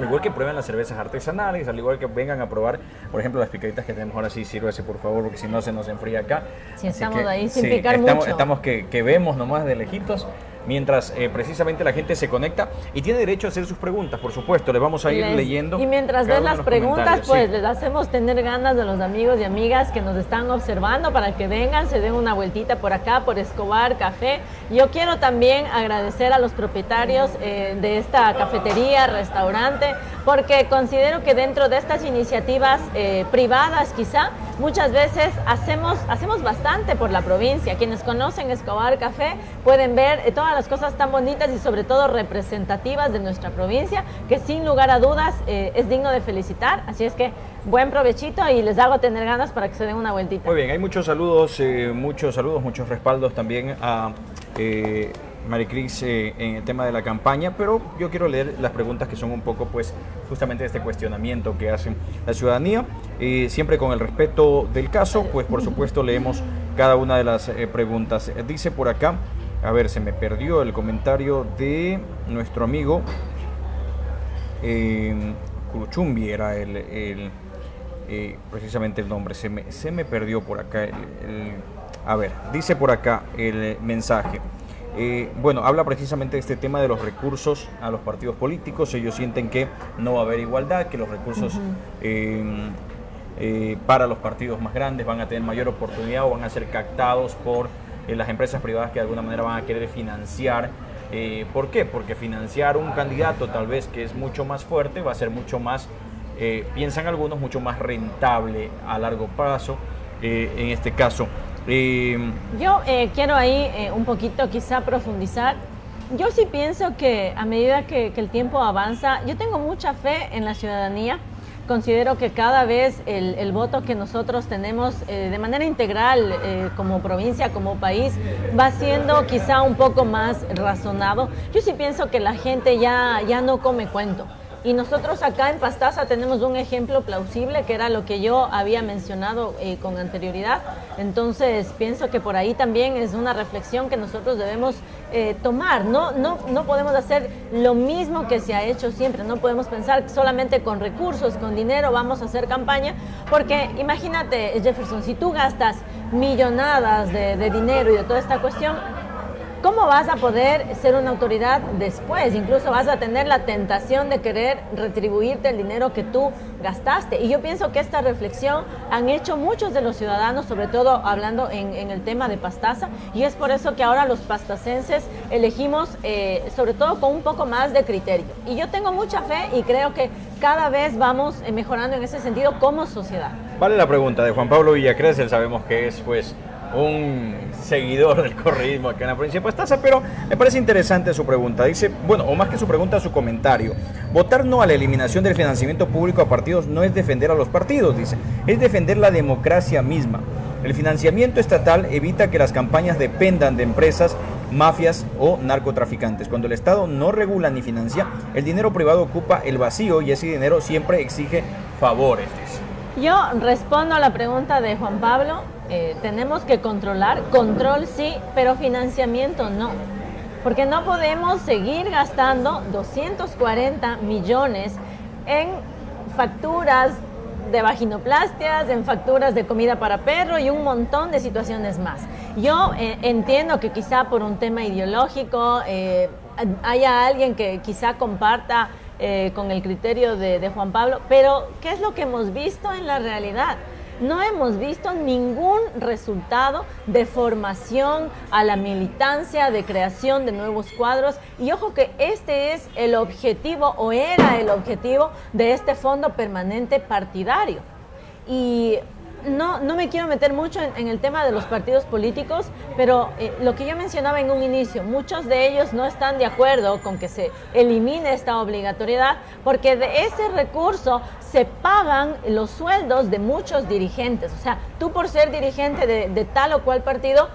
igual que prueben las cervezas artesanales, al igual que vengan a probar, por ejemplo, las picaditas que tenemos ahora. Sí, sírvese por favor, porque si no se nos enfría acá. Sí, estamos ahí sin picar mucho. Estamos que vemos nomás de lejitos, mientras precisamente la gente se conecta y tiene derecho a hacer sus preguntas, por supuesto, les vamos a ir leyendo. Y mientras ves las preguntas, pues les hacemos tener ganas de los amigos y amigas que nos están observando para que vengan, se den una vueltita por acá, por Escobar Café. Yo quiero también agradecer a los propietarios de esta cafetería, restaurante, porque considero que dentro de estas iniciativas privadas quizá, muchas veces hacemos bastante por la provincia. Quienes conocen Escobar Café pueden ver todas las cosas tan bonitas y sobre todo representativas de nuestra provincia, que sin lugar a dudas es digno de felicitar. Así es que buen provechito y les hago tener ganas para que se den una vueltita. Muy bien, hay muchos saludos, muchos respaldos también a Maricris en el tema de la campaña, pero yo quiero leer las preguntas que son un poco pues justamente este cuestionamiento que hace la ciudadanía, siempre con el respeto del caso, pues por supuesto leemos cada una de las preguntas. Dice por acá, a ver, se me perdió el comentario de nuestro amigo Curuchumbi, era precisamente el nombre, se me perdió por acá. A ver, dice por acá el mensaje. Bueno, habla precisamente de este tema de los recursos a los partidos políticos. Ellos sienten que no va a haber igualdad, que los recursos para los partidos más grandes van a tener mayor oportunidad o van a ser captados por las empresas privadas que de alguna manera van a querer financiar. ¿Por qué? Porque financiar un candidato tal vez que es mucho más fuerte va a ser mucho más, piensan algunos, mucho más rentable a largo plazo en este caso. Yo quiero ahí un poquito quizá profundizar. Yo sí pienso que a medida que el tiempo avanza, yo tengo mucha fe en la ciudadanía. Considero que cada vez el voto que nosotros tenemos de manera integral como provincia, como país, va siendo quizá un poco más razonado. Yo sí pienso que la gente ya no come cuento. Y nosotros acá en Pastaza tenemos un ejemplo plausible, que era lo que yo había mencionado con anterioridad. Entonces pienso que por ahí también es una reflexión que nosotros debemos tomar. No podemos hacer lo mismo que se ha hecho siempre. No podemos pensar solamente con recursos, con dinero vamos a hacer campaña. Porque imagínate, Jefferson, si tú gastas millonadas de dinero y de toda esta cuestión, ¿cómo vas a poder ser una autoridad después? Incluso vas a tener la tentación de querer retribuirte el dinero que tú gastaste. Y yo pienso que esta reflexión han hecho muchos de los ciudadanos, sobre todo hablando en el tema de Pastaza, y es por eso que ahora los pastacenses elegimos, sobre todo con un poco más de criterio. Y yo tengo mucha fe y creo que cada vez vamos mejorando en ese sentido como sociedad. Vale la pregunta de Juan Pablo Villacresel, sabemos que es pues un seguidor del correísmo acá en la provincia de Pastaza, pero me parece interesante su pregunta. Dice, bueno, o más que su pregunta, su comentario. Votar no a la eliminación del financiamiento público a partidos no es defender a los partidos, dice, es defender la democracia misma. El financiamiento estatal evita que las campañas dependan de empresas, mafias o narcotraficantes. Cuando el Estado no regula ni financia, el dinero privado ocupa el vacío y ese dinero siempre exige favores, dice. Yo respondo a la pregunta de Juan Pablo. Tenemos que controlar, control sí, pero financiamiento no. Porque no podemos seguir gastando 240 millones en facturas de vaginoplastias, en facturas de comida para perro y un montón de situaciones más. Yo entiendo que quizá por un tema ideológico haya alguien que quizá comparta con el criterio de Juan Pablo, pero ¿qué es lo que hemos visto en la realidad? No hemos visto ningún resultado de formación a la militancia, de creación de nuevos cuadros. Y ojo que este es el objetivo, o era el objetivo, de este fondo permanente partidario. Y no me quiero meter mucho en el tema de los partidos políticos, pero lo que yo mencionaba en un inicio, muchos de ellos no están de acuerdo con que se elimine esta obligatoriedad, porque de ese recurso se pagan los sueldos de muchos dirigentes. O sea, tú por ser dirigente de tal o cual partido,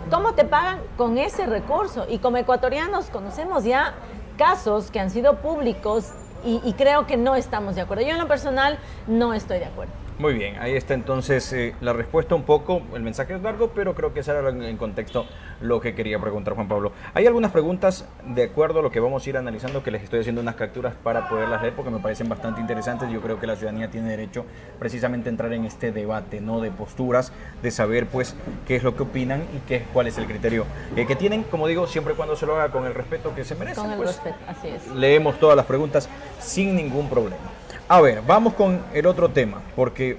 ¿cómo te pagan? Con ese recurso. Y como ecuatorianos conocemos ya casos que han sido públicos y creo que no estamos de acuerdo. Yo en lo personal no estoy de acuerdo. Muy bien, ahí está entonces la respuesta un poco, el mensaje es largo, pero creo que esa era en contexto lo que quería preguntar Juan Pablo. Hay algunas preguntas de acuerdo a lo que vamos a ir analizando que les estoy haciendo unas capturas para poderlas leer porque me parecen bastante interesantes. Yo creo que la ciudadanía tiene derecho precisamente a entrar en este debate, ¿no? De posturas, de saber pues qué es lo que opinan y cuál es el criterio que tienen, como digo, siempre y cuando se lo haga con el respeto que se merece. Con el pues, respeto, así es. Leemos todas las preguntas sin ningún problema. A ver, vamos con el otro tema, porque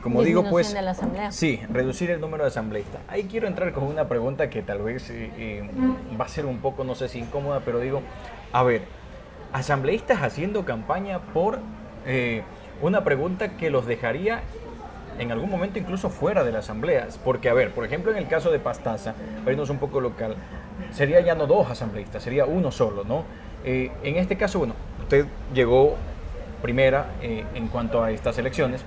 como digo, pues... de la asamblea. Sí, reducir el número de asambleístas. Ahí quiero entrar con una pregunta que tal vez va a ser un poco, no sé si incómoda, pero digo, a ver, asambleístas haciendo campaña por una pregunta que los dejaría en algún momento incluso fuera de las asambleas, porque a ver, por ejemplo, en el caso de Pastaza, para irnos un poco local, sería ya no 2 asambleístas, sería uno solo, ¿no? En este caso, bueno, usted llegó primera en cuanto a estas elecciones,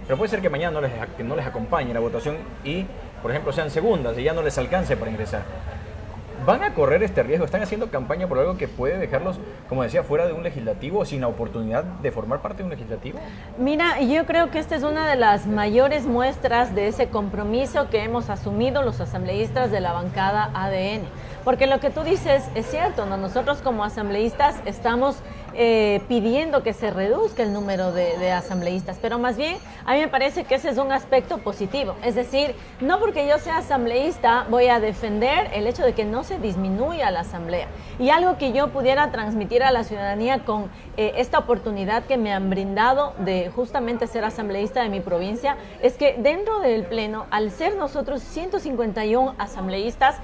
pero puede ser que mañana no les acompañe la votación y, por ejemplo, sean segundas y ya no les alcance para ingresar. ¿Van a correr este riesgo? ¿Están haciendo campaña por algo que puede dejarlos, como decía, fuera de un legislativo, sin la oportunidad de formar parte de un legislativo? Mira, yo creo que esta es una de las mayores muestras de ese compromiso que hemos asumido los asambleístas de la bancada ADN. Porque lo que tú dices es cierto, ¿no? Nosotros como asambleístas estamos pidiendo que se reduzca el número de asambleístas, pero más bien a mí me parece que ese es un aspecto positivo. Es decir, no porque yo sea asambleísta voy a defender el hecho de que no se disminuya la asamblea. Y algo que yo pudiera transmitir a la ciudadanía con esta oportunidad que me han brindado de justamente ser asambleísta de mi provincia, es que dentro del pleno, al ser nosotros 151 asambleístas,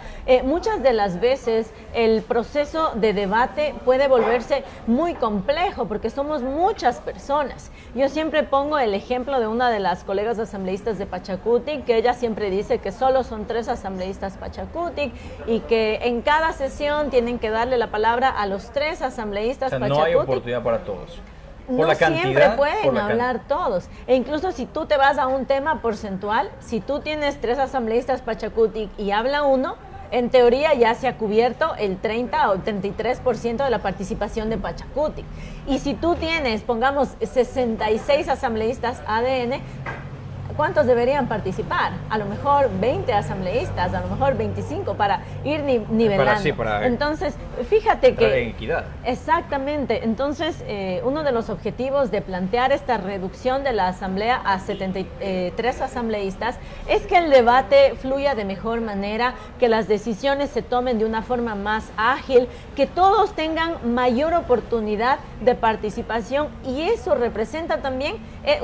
muchas de las veces el proceso de debate puede volverse muy complejo porque somos muchas personas. Yo siempre pongo el ejemplo de una de las colegas asambleístas de Pachacutic, que ella siempre dice que solo son 3 asambleístas Pachacutic y que en cada sesión tienen que darle la palabra a los 3 asambleístas Pachacutic. No hay oportunidad para todos. No siempre pueden hablar todos. E incluso si tú te vas a un tema porcentual, si tú tienes 3 asambleístas Pachacutic y habla uno, en teoría ya se ha cubierto el 30 o 33% de la participación de Pachacutic. Y si tú tienes, pongamos, 66 asambleístas ADN, ¿cuántos deberían participar? A lo mejor 20 asambleístas, a lo mejor 25 para ir nivelando. Entonces, fíjate que... En equidad. Exactamente. Entonces, uno de los objetivos de plantear esta reducción de la asamblea a 73 asambleístas es que el debate fluya de mejor manera, que las decisiones se tomen de una forma más ágil, que todos tengan mayor oportunidad de participación y eso representa también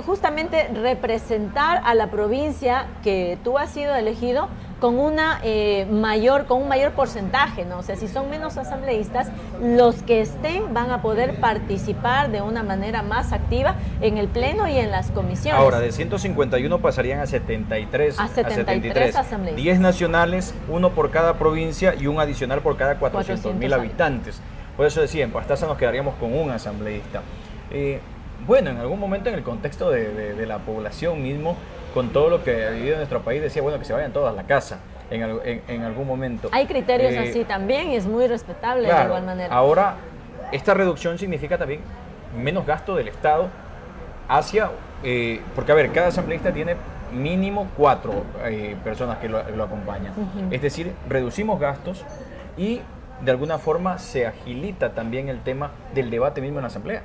justamente representar a la provincia que tú has sido elegido con un mayor porcentaje, ¿no? O sea, si son menos asambleístas, los que estén van a poder participar de una manera más activa en el pleno y en las comisiones. Ahora, de 151 pasarían a 73. A 73 asambleístas. 10 nacionales, 1 por cada provincia y un adicional por cada 400.000 habitantes. Por eso decía, en Pastaza nos quedaríamos con un asambleísta. Bueno, en algún momento en el contexto de la población mismo, con todo lo que ha vivido en nuestro país, decía, bueno, que se vayan todos a la casa en algún momento. Hay criterios así también y es muy respetable, claro, de igual manera. Ahora, esta reducción significa también menos gasto del Estado hacia... porque, a ver, cada asambleísta tiene mínimo 4 personas que lo acompañan. Es decir, reducimos gastos y de alguna forma se agilita también el tema del debate mismo en la asamblea.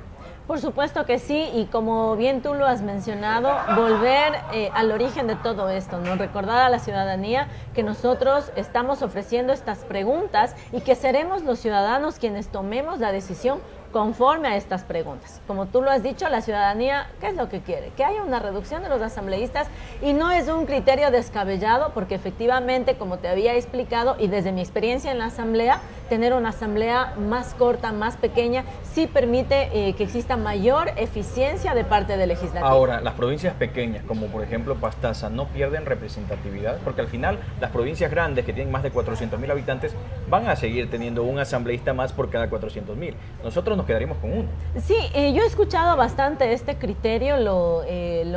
Por supuesto que sí, y como bien tú lo has mencionado, volver al origen de todo esto, ¿no? Recordar a la ciudadanía que nosotros estamos ofreciendo estas preguntas y que seremos los ciudadanos quienes tomemos la decisión conforme a estas preguntas. Como tú lo has dicho, la ciudadanía, ¿qué es lo que quiere? Que haya una reducción de los asambleístas, y no es un criterio descabellado, porque efectivamente, como te había explicado, y desde mi experiencia en la asamblea, tener una asamblea más corta, más pequeña, sí permite que exista mayor eficiencia de parte del legislativo. Ahora, las provincias pequeñas, como por ejemplo Pastaza, no pierden representatividad, porque al final las provincias grandes, que tienen más de 400.000 habitantes, van a seguir teniendo un asambleísta más por cada 400.000. Nosotros nos quedaríamos con uno. Sí, yo he escuchado bastante este criterio, lo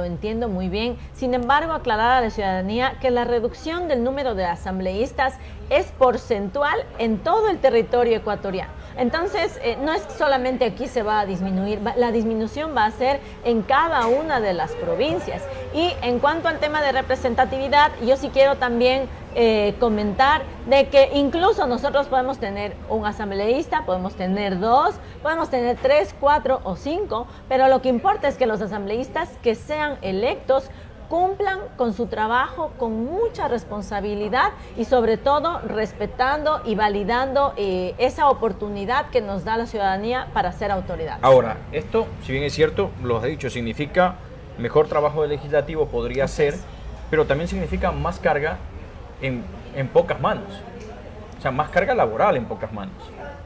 entiendo muy bien. Sin embargo, aclarar a la ciudadanía que la reducción del número de asambleístas es porcentual en todo el territorio ecuatoriano. Entonces, no es solamente aquí se va a disminuir, la disminución va a ser en cada una de las provincias. Y en cuanto al tema de representatividad, yo sí quiero también comentar de que incluso nosotros podemos tener un asambleísta, podemos tener 2, podemos tener 3, 4 o 5, pero lo que importa es que los asambleístas que sean electos cumplan con su trabajo con mucha responsabilidad y sobre todo respetando y validando esa oportunidad que nos da la ciudadanía para ser autoridad. Ahora, esto, si bien es cierto, lo has dicho, significa mejor trabajo del legislativo, podría ser, pero también significa más carga en pocas manos. O sea, más carga laboral en pocas manos.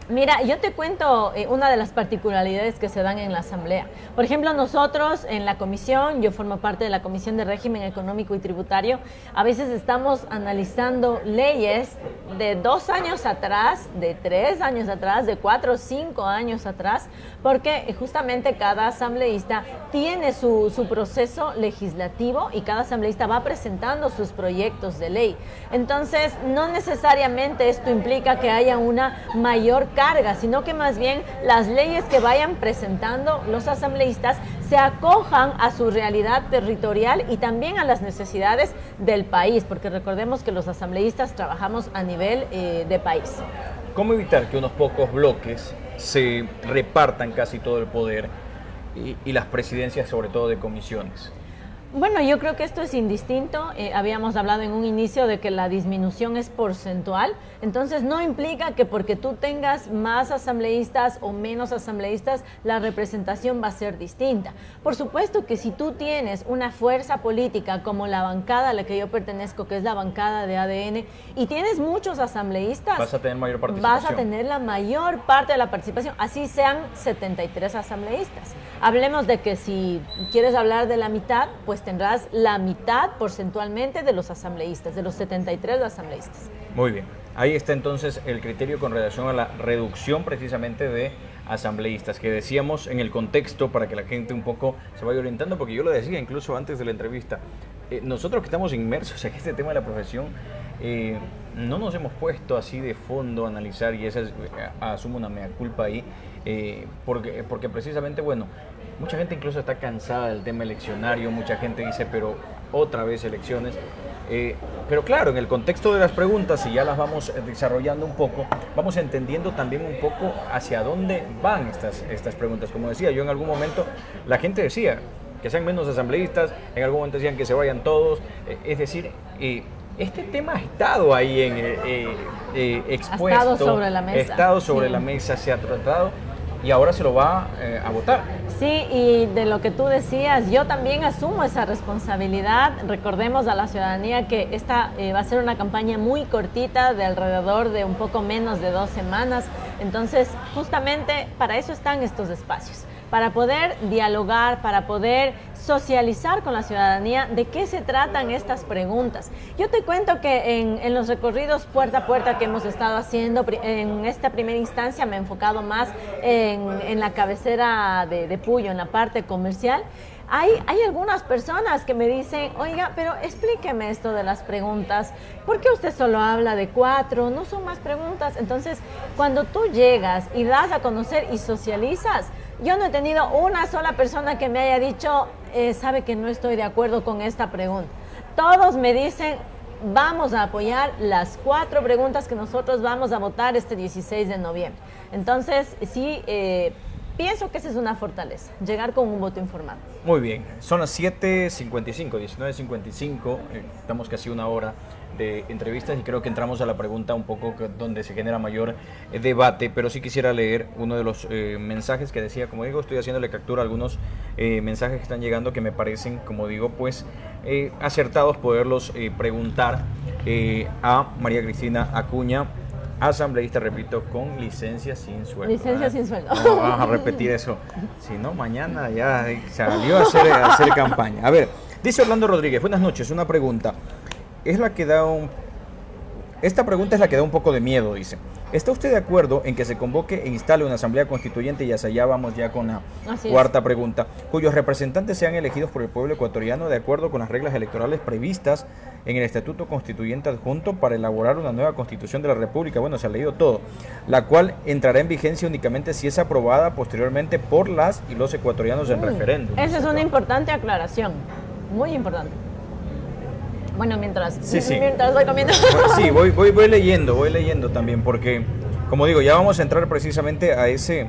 Mira, yo te cuento una de las particularidades que se dan en la Asamblea. Por ejemplo, nosotros en la comisión, yo formo parte de la Comisión de Régimen Económico y Tributario, a veces estamos analizando leyes de 2 años atrás, de 3 años atrás, de 4 o 5 años atrás, porque justamente cada asambleísta tiene su proceso legislativo y cada asambleísta va presentando sus proyectos de ley. Entonces, no necesariamente esto implica que haya una mayor carga, sino que más bien las leyes que vayan presentando los asambleístas se acojan a su realidad territorial y también a las necesidades del país, porque recordemos que los asambleístas trabajamos a nivel de país. ¿Cómo evitar que unos pocos bloques se repartan casi todo el poder y las presidencias, sobre todo de comisiones? Bueno, yo creo que esto es indistinto. Habíamos hablado en un inicio de que la disminución es porcentual, entonces no implica que porque tú tengas más asambleístas o menos asambleístas, la representación va a ser distinta. Por supuesto que si tú tienes una fuerza política como la bancada a la que yo pertenezco, que es la bancada de ADN, y tienes muchos asambleístas, vas a tener mayor participación. Vas a tener la mayor parte de la participación, así sean 73 asambleístas. Hablemos de que si quieres hablar de la mitad, pues tendrás la mitad porcentualmente de los asambleístas, de los 73 asambleístas. Muy bien. Ahí está entonces el criterio con relación a la reducción precisamente de asambleístas, que decíamos en el contexto para que la gente un poco se vaya orientando, porque yo lo decía incluso antes de la entrevista, nosotros que estamos inmersos en este tema de la profesión, no nos hemos puesto así de fondo a analizar, y esa es, asumo una mea culpa ahí, porque precisamente, bueno, mucha gente incluso está cansada del tema eleccionario, mucha gente dice, pero otra vez elecciones. Pero claro, en el contexto de las preguntas, si ya las vamos desarrollando un poco, vamos entendiendo también un poco hacia dónde van estas preguntas. Como decía, yo en algún momento, la gente decía que sean menos asambleístas, en algún momento decían que se vayan todos, es decir, este tema ha estado ahí expuesto, ha estado sobre la mesa, la mesa, se ha tratado y ahora se lo va a votar. Sí, y de lo que tú decías, yo también asumo esa responsabilidad. Recordemos a la ciudadanía que esta va a ser una campaña muy cortita, de alrededor de un poco menos de 2 semanas. Entonces, justamente para eso están estos espacios, para poder dialogar, para poder socializar con la ciudadanía de qué se tratan estas preguntas. Yo te cuento que en los recorridos puerta a puerta que hemos estado haciendo, en esta primera instancia me he enfocado más en la cabecera de Puyo, en la parte comercial. Hay algunas personas que me dicen, oiga, pero explíqueme esto de las preguntas, ¿por qué usted solo habla de 4? ¿No son más preguntas? Entonces, cuando tú llegas y das a conocer y socializas, yo no he tenido una sola persona que me haya dicho, sabe que no estoy de acuerdo con esta pregunta. Todos me dicen, vamos a apoyar las 4 preguntas que nosotros vamos a votar este 16 de noviembre. Entonces, sí, pienso que esa es una fortaleza, llegar con un voto informado. Muy bien, son las 7:55, 19:55, estamos casi una hora de entrevistas y creo que entramos a la pregunta un poco donde se genera mayor debate, pero sí quisiera leer uno de los mensajes que decía, como digo, estoy haciéndole captura a algunos mensajes que están llegando que me parecen, como digo, pues acertados poderlos preguntar a María Cristina Acuña, asambleísta, repito, con licencia sin sueldo. Licencia sin sueldo. No, vamos a repetir eso. Si no, mañana ya salió a hacer campaña. A ver, dice Orlando Rodríguez, buenas noches, una pregunta. Esta pregunta es la que da un poco de miedo, dice. ¿Está usted de acuerdo en que se convoque e instale una asamblea constituyente? Y hacia allá vamos ya con la cuarta pregunta. Cuyos representantes sean elegidos por el pueblo ecuatoriano de acuerdo con las reglas electorales previstas en el Estatuto Constituyente Adjunto para elaborar una nueva Constitución de la República. Bueno, se ha leído todo. La cual entrará en vigencia únicamente si es aprobada posteriormente por las y los ecuatorianos en referéndum. Esa es una importante aclaración. Muy importante. Bueno, mientras voy comiendo. Sí, voy leyendo también, porque, como digo, ya vamos a entrar precisamente a ese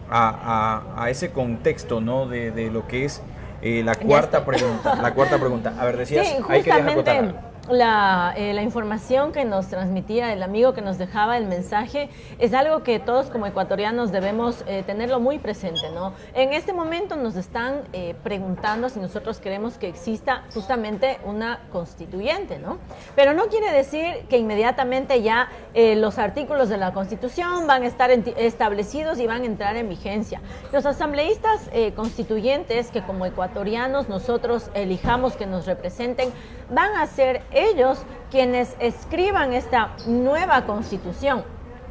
a ese contexto, ¿no? De lo que es la cuarta pregunta. La cuarta pregunta. A ver, decías, sí, hay que acotar. La información que nos transmitía el amigo que nos dejaba el mensaje es algo que todos como ecuatorianos debemos tenerlo muy presente, ¿no? En este momento nos están preguntando si nosotros queremos que exista justamente una constituyente, ¿no? Pero no quiere decir que inmediatamente ya los artículos de la Constitución van a estar establecidos y van a entrar en vigencia. Los asambleístas constituyentes que como ecuatorianos nosotros elijamos que nos representen, van a ser ellos quienes escriban esta nueva Constitución.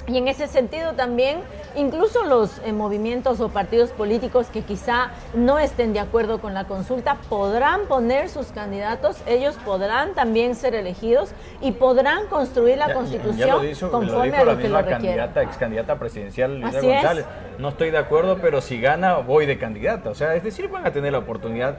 Y en ese sentido también, incluso los movimientos o partidos políticos que quizá no estén de acuerdo con la consulta, podrán poner sus candidatos, ellos podrán también ser elegidos y podrán construir la Constitución conforme a lo que lo requiere. Ex candidata presidencial, Lina González. No estoy de acuerdo, pero si gana, voy de candidata. O sea, es decir, van a tener la oportunidad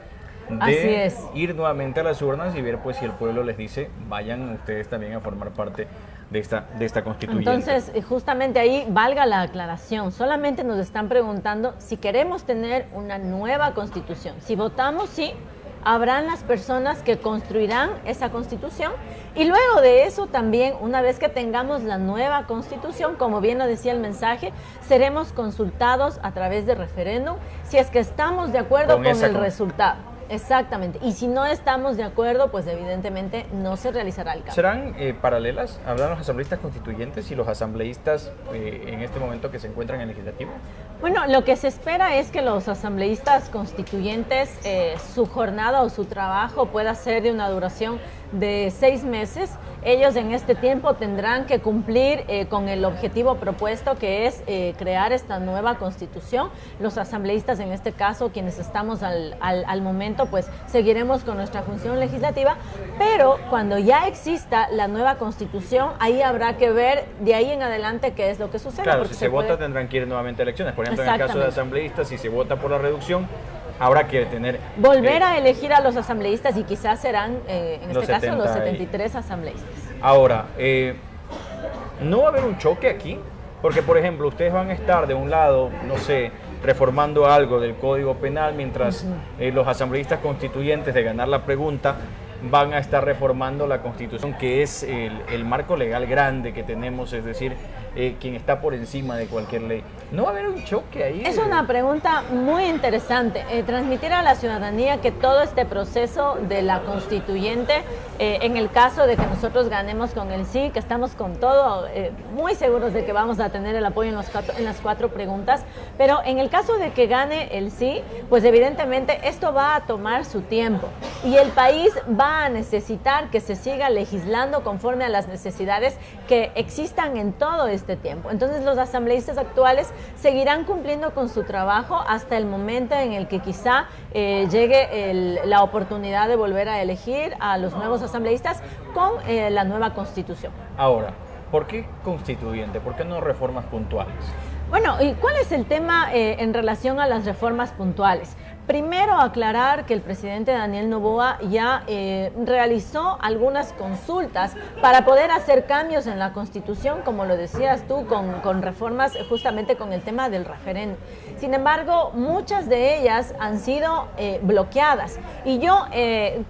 de ir nuevamente a las urnas y ver pues si el pueblo les dice vayan ustedes también a formar parte de esta constituyente. Entonces, justamente ahí valga la aclaración, solamente nos están preguntando si queremos tener una nueva constitución. Si votamos sí, habrán las personas que construirán esa constitución y luego de eso también, una vez que tengamos la nueva constitución, como bien lo decía el mensaje, seremos consultados a través de referéndum si es que estamos de acuerdo con el resultado. Exactamente. Y si no estamos de acuerdo, pues evidentemente no se realizará el cambio. ¿Serán paralelas? ¿Habrán los asambleístas constituyentes y los asambleístas en este momento que se encuentran en el legislativo? Bueno, lo que se espera es que los asambleístas constituyentes, su jornada o su trabajo pueda ser de una duración de 6 meses. Ellos en este tiempo tendrán que cumplir con el objetivo propuesto, que es crear esta nueva constitución. Los asambleístas, en este caso, quienes estamos al momento, pues seguiremos con nuestra función legislativa, pero cuando ya exista la nueva constitución, ahí habrá que ver de ahí en adelante qué es lo que sucede. Claro, si se vota tendrán que ir nuevamente a elecciones. Por ejemplo, en el caso de asambleístas, si se vota por la reducción, habrá que tener... volver a elegir a los asambleístas y quizás serán, en este caso, los 73 asambleístas. Ahora, ¿no va a haber un choque aquí? Porque, por ejemplo, ustedes van a estar de un lado, no sé, reformando algo del Código Penal, mientras los asambleístas constituyentes, de ganar la pregunta, van a estar reformando la Constitución, que es el marco legal grande que tenemos, es decir, quien está por encima de cualquier ley. ¿No va a haber un choque ahí? Es una pregunta muy interesante. Transmitir a la ciudadanía que todo este proceso de la constituyente, en el caso de que nosotros ganemos con el sí, que estamos con todo, muy seguros de que vamos a tener el apoyo en las 4 preguntas, pero en el caso de que gane el sí, pues evidentemente esto va a tomar su tiempo y el país va a necesitar que se siga legislando conforme a las necesidades que existan en todo este tiempo. Entonces los asambleístas actuales seguirán cumpliendo con su trabajo hasta el momento en el que quizá llegue la oportunidad de volver a elegir a los nuevos asambleístas con la nueva constitución. Ahora, ¿por qué constituyente? ¿Por qué no reformas puntuales? Bueno, ¿y cuál es el tema en relación a las reformas puntuales? Primero, aclarar que el presidente Daniel Noboa ya realizó algunas consultas para poder hacer cambios en la Constitución, como lo decías tú, con reformas justamente con el tema del referéndum. Sin embargo, muchas de ellas han sido bloqueadas. Y yo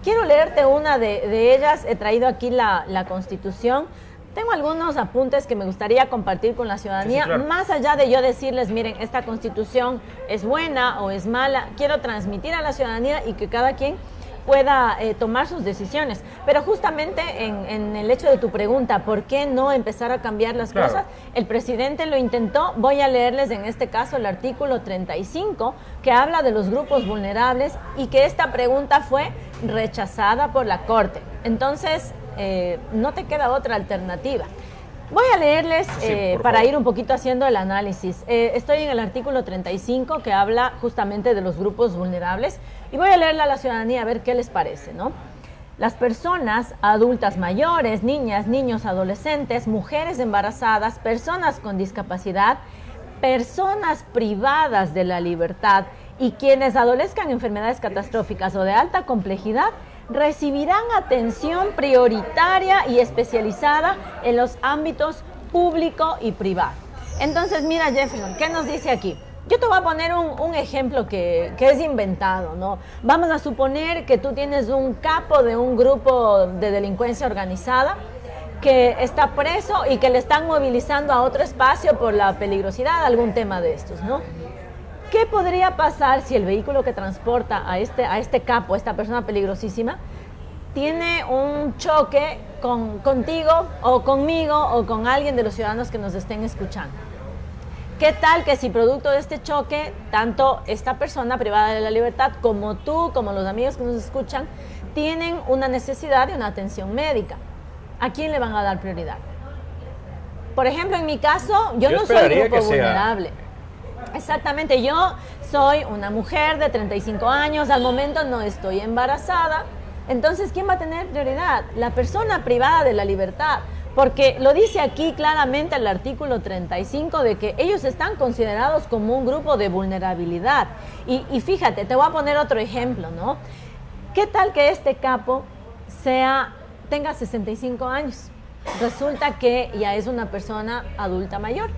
quiero leerte una de ellas. He traído aquí la Constitución. Tengo algunos apuntes que me gustaría compartir con la ciudadanía, sí, claro. Más allá de yo decirles, miren, esta Constitución es buena o es mala, quiero transmitir a la ciudadanía y que cada quien pueda tomar sus decisiones. Pero justamente en el hecho de tu pregunta, ¿por qué no empezar a cambiar las cosas? El presidente lo intentó. Voy a leerles en este caso el artículo 35, que habla de los grupos vulnerables y que esta pregunta fue rechazada por la Corte. Entonces, no te queda otra alternativa. Voy a leerles para ir un poquito haciendo el análisis. Estoy en el artículo 35 que habla justamente de los grupos vulnerables y voy a leerle a la ciudadanía a ver qué les parece, ¿no? Las personas adultas mayores, niñas, niños, adolescentes, mujeres embarazadas, personas con discapacidad, personas privadas de la libertad y quienes adolezcan enfermedades catastróficas o de alta complejidad recibirán atención prioritaria y especializada en los ámbitos público y privado. Entonces, mira, Jefferson, ¿qué nos dice aquí? Yo te voy a poner un ejemplo que es inventado, ¿no? Vamos a suponer que tú tienes un capo de un grupo de delincuencia organizada que está preso y que le están movilizando a otro espacio por la peligrosidad, algún tema de estos, ¿no? ¿Qué podría pasar si el vehículo que transporta a este capo, esta persona peligrosísima, tiene un choque contigo o conmigo o con alguien de los ciudadanos que nos estén escuchando? ¿Qué tal que si producto de este choque, tanto esta persona privada de la libertad como tú, como los amigos que nos escuchan, tienen una necesidad de una atención médica? ¿A quién le van a dar prioridad? Por ejemplo, en mi caso, yo no soy grupo vulnerable. Exactamente, yo soy una mujer de 35 años, al momento no estoy embarazada. Entonces, ¿quién va a tener prioridad? La persona privada de la libertad, porque lo dice aquí claramente el artículo 35 de que ellos están considerados como un grupo de vulnerabilidad. Y fíjate, te voy a poner otro ejemplo, ¿no? ¿Qué tal que este capo tenga 65 años? Resulta que ya es una persona adulta mayor,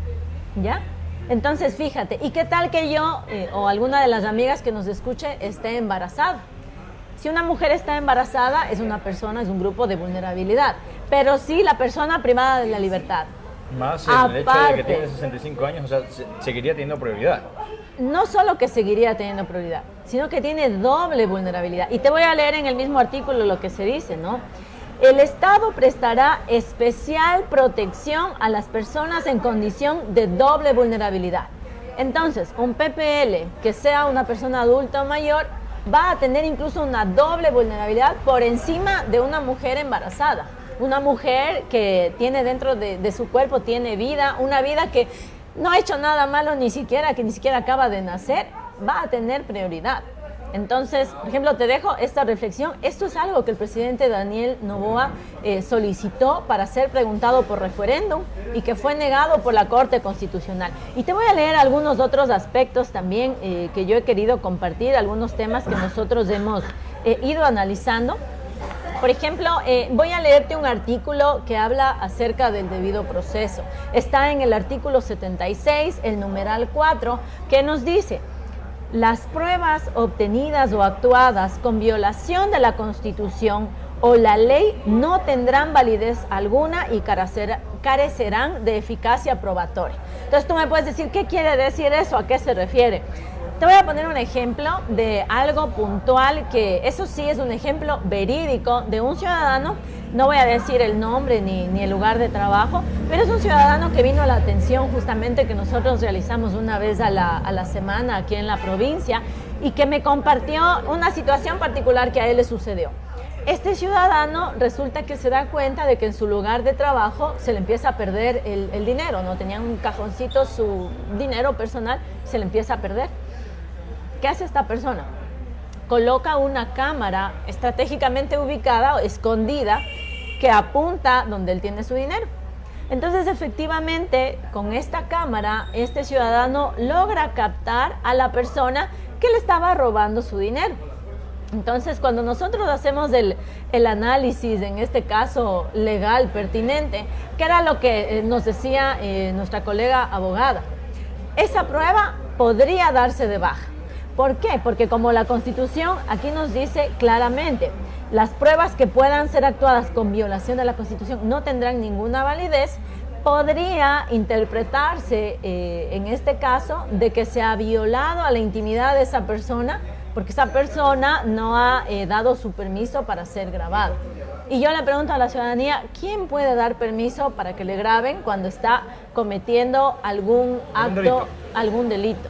¿ya? Entonces, fíjate, ¿y qué tal que yo o alguna de las amigas que nos escuche esté embarazada? Si una mujer está embarazada, es una persona, es un grupo de vulnerabilidad. Pero sí, la persona privada de la libertad. Más el hecho de que tiene 65 años, o sea, seguiría teniendo prioridad. No solo que seguiría teniendo prioridad, sino que tiene doble vulnerabilidad. Y te voy a leer en el mismo artículo lo que se dice, ¿no? El Estado prestará especial protección a las personas en condición de doble vulnerabilidad. Entonces, un PPL que sea una persona adulta o mayor va a tener incluso una doble vulnerabilidad por encima de una mujer embarazada. Una mujer que tiene dentro de su cuerpo, tiene vida, una vida que no ha hecho nada malo que ni siquiera acaba de nacer, va a tener prioridad. Entonces, por ejemplo, te dejo esta reflexión. Esto es algo que el presidente Daniel Noboa solicitó para ser preguntado por referéndum y que fue negado por la Corte Constitucional. Y te voy a leer algunos otros aspectos también que yo he querido compartir, algunos temas que nosotros hemos ido analizando. Por ejemplo, voy a leerte un artículo que habla acerca del debido proceso. Está en el artículo 76, el numeral 4, que nos dice: las pruebas obtenidas o actuadas con violación de la Constitución o la ley no tendrán validez alguna y carecerán de eficacia probatoria. Entonces tú me puedes decir, ¿qué quiere decir eso? ¿A qué se refiere? Te voy a poner un ejemplo de algo puntual, que eso sí es un ejemplo verídico de un ciudadano. No voy a decir el nombre ni el lugar de trabajo, pero es un ciudadano que vino a la atención justamente que nosotros realizamos una vez a la semana aquí en la provincia y que me compartió una situación particular que a él le sucedió. Este ciudadano resulta que se da cuenta de que en su lugar de trabajo se le empieza a perder el dinero, ¿no? Tenía un cajoncito, su dinero personal, se le empieza a perder. ¿Qué hace esta persona? Coloca una cámara estratégicamente ubicada o escondida que apunta donde él tiene su dinero. Entonces, efectivamente, con esta cámara, este ciudadano logra captar a la persona que le estaba robando su dinero. Entonces, cuando nosotros hacemos el análisis, en este caso legal pertinente, ¿qué era lo que nos decía nuestra colega abogada? Esa prueba podría darse de baja. ¿Por qué? Porque como la Constitución aquí nos dice claramente, las pruebas que puedan ser actuadas con violación de la Constitución no tendrán ninguna validez, podría interpretarse en este caso de que se ha violado a la intimidad de esa persona porque esa persona no ha dado su permiso para ser grabado. Y yo le pregunto a la ciudadanía, ¿quién puede dar permiso para que le graben cuando está cometiendo algún acto, algún delito?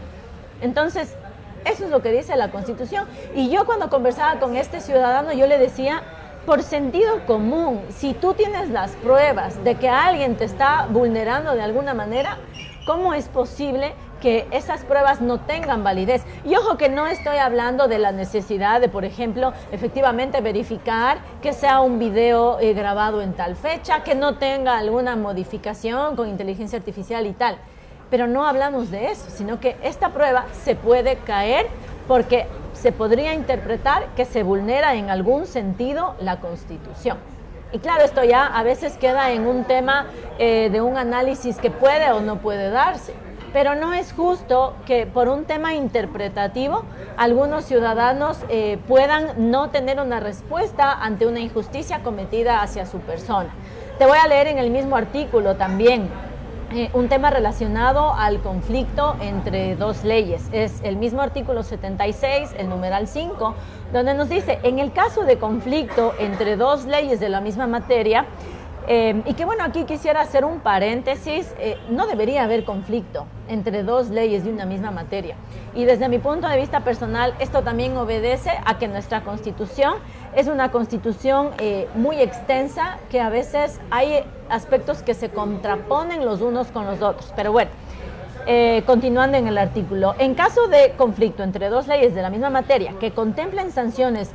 Entonces, eso es lo que dice la Constitución. Y yo cuando conversaba con este ciudadano, yo le decía, por sentido común, si tú tienes las pruebas de que alguien te está vulnerando de alguna manera, ¿cómo es posible que esas pruebas no tengan validez? Y ojo que no estoy hablando de la necesidad de, por ejemplo, efectivamente verificar que sea un video grabado en tal fecha, que no tenga alguna modificación con inteligencia artificial y tal. Pero no hablamos de eso, sino que esta prueba se puede caer porque se podría interpretar que se vulnera en algún sentido la Constitución. Y claro, esto ya a veces queda en un tema de un análisis que puede o no puede darse. Pero no es justo que por un tema interpretativo algunos ciudadanos puedan no tener una respuesta ante una injusticia cometida hacia su persona. Te voy a leer en el mismo artículo también un tema relacionado al conflicto entre dos leyes. Es el mismo artículo 76, el numeral 5, donde nos dice, en el caso de conflicto entre dos leyes de la misma materia, y que bueno, aquí quisiera hacer un paréntesis, no debería haber conflicto entre dos leyes de una misma materia. Y desde mi punto de vista personal, esto también obedece a que nuestra Constitución es una Constitución muy extensa, que a veces hay aspectos que se contraponen los unos con los otros. Pero bueno, continuando en el artículo, en caso de conflicto entre dos leyes de la misma materia que contemplen sanciones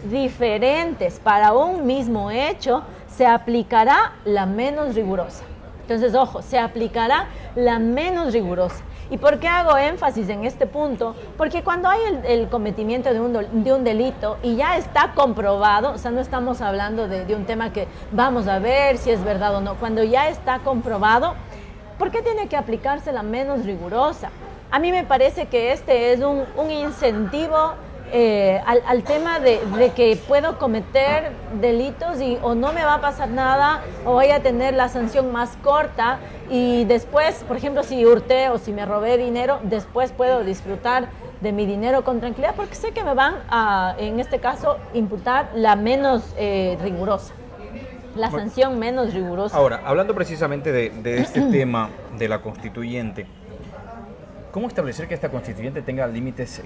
diferentes para un mismo hecho, se aplicará la menos rigurosa. Entonces, ojo, se aplicará la menos rigurosa. ¿Y por qué hago énfasis en este punto? Porque cuando hay el cometimiento de un delito y ya está comprobado, o sea, no estamos hablando de un tema que vamos a ver si es verdad o no, cuando ya está comprobado, ¿por qué tiene que aplicarse la menos rigurosa? A mí me parece que este es un incentivo al tema de que puedo cometer delitos o no me va a pasar nada o voy a tener la sanción más corta y después, por ejemplo, si hurté o si me robé dinero, después puedo disfrutar de mi dinero con tranquilidad porque sé que me van a, en este caso, imputar la menos rigurosa, la sanción menos rigurosa. Ahora, hablando precisamente de este tema de la constituyente, ¿cómo establecer que esta constituyente tenga límites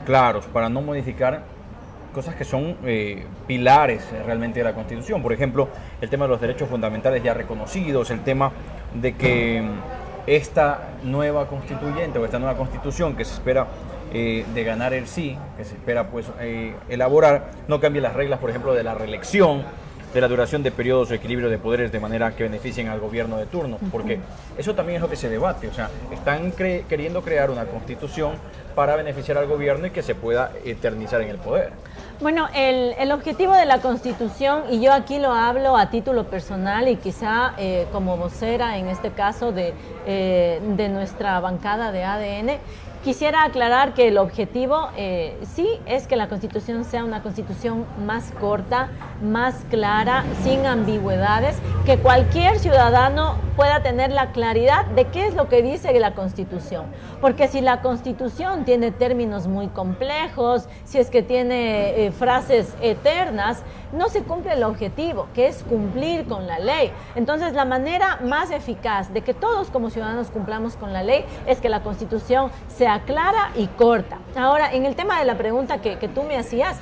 claros para no modificar cosas que son pilares realmente de la Constitución? Por ejemplo, el tema de los derechos fundamentales ya reconocidos, el tema de que esta nueva constituyente o esta nueva constitución que se espera de ganar el sí, que se espera pues elaborar, no cambie las reglas, por ejemplo, de la reelección, de la duración de periodos o equilibrio de poderes de manera que beneficien al gobierno de turno, porque eso también es lo que se debate, o sea, están queriendo crear una constitución para beneficiar al gobierno y que se pueda eternizar en el poder. Bueno, el objetivo de la Constitución, y yo aquí lo hablo a título personal y quizá como vocera en este caso de nuestra bancada de ADN, quisiera aclarar que el objetivo sí es que la Constitución sea una Constitución más corta, más clara, sin ambigüedades, que cualquier ciudadano pueda tener la claridad de qué es lo que dice la Constitución. Porque si la Constitución tiene términos muy complejos, si es que tiene frases eternas, no se cumple el objetivo, que es cumplir con la ley. Entonces, la manera más eficaz de que todos como ciudadanos cumplamos con la ley es que la Constitución sea clara y corta. Ahora, en el tema de la pregunta que tú me hacías,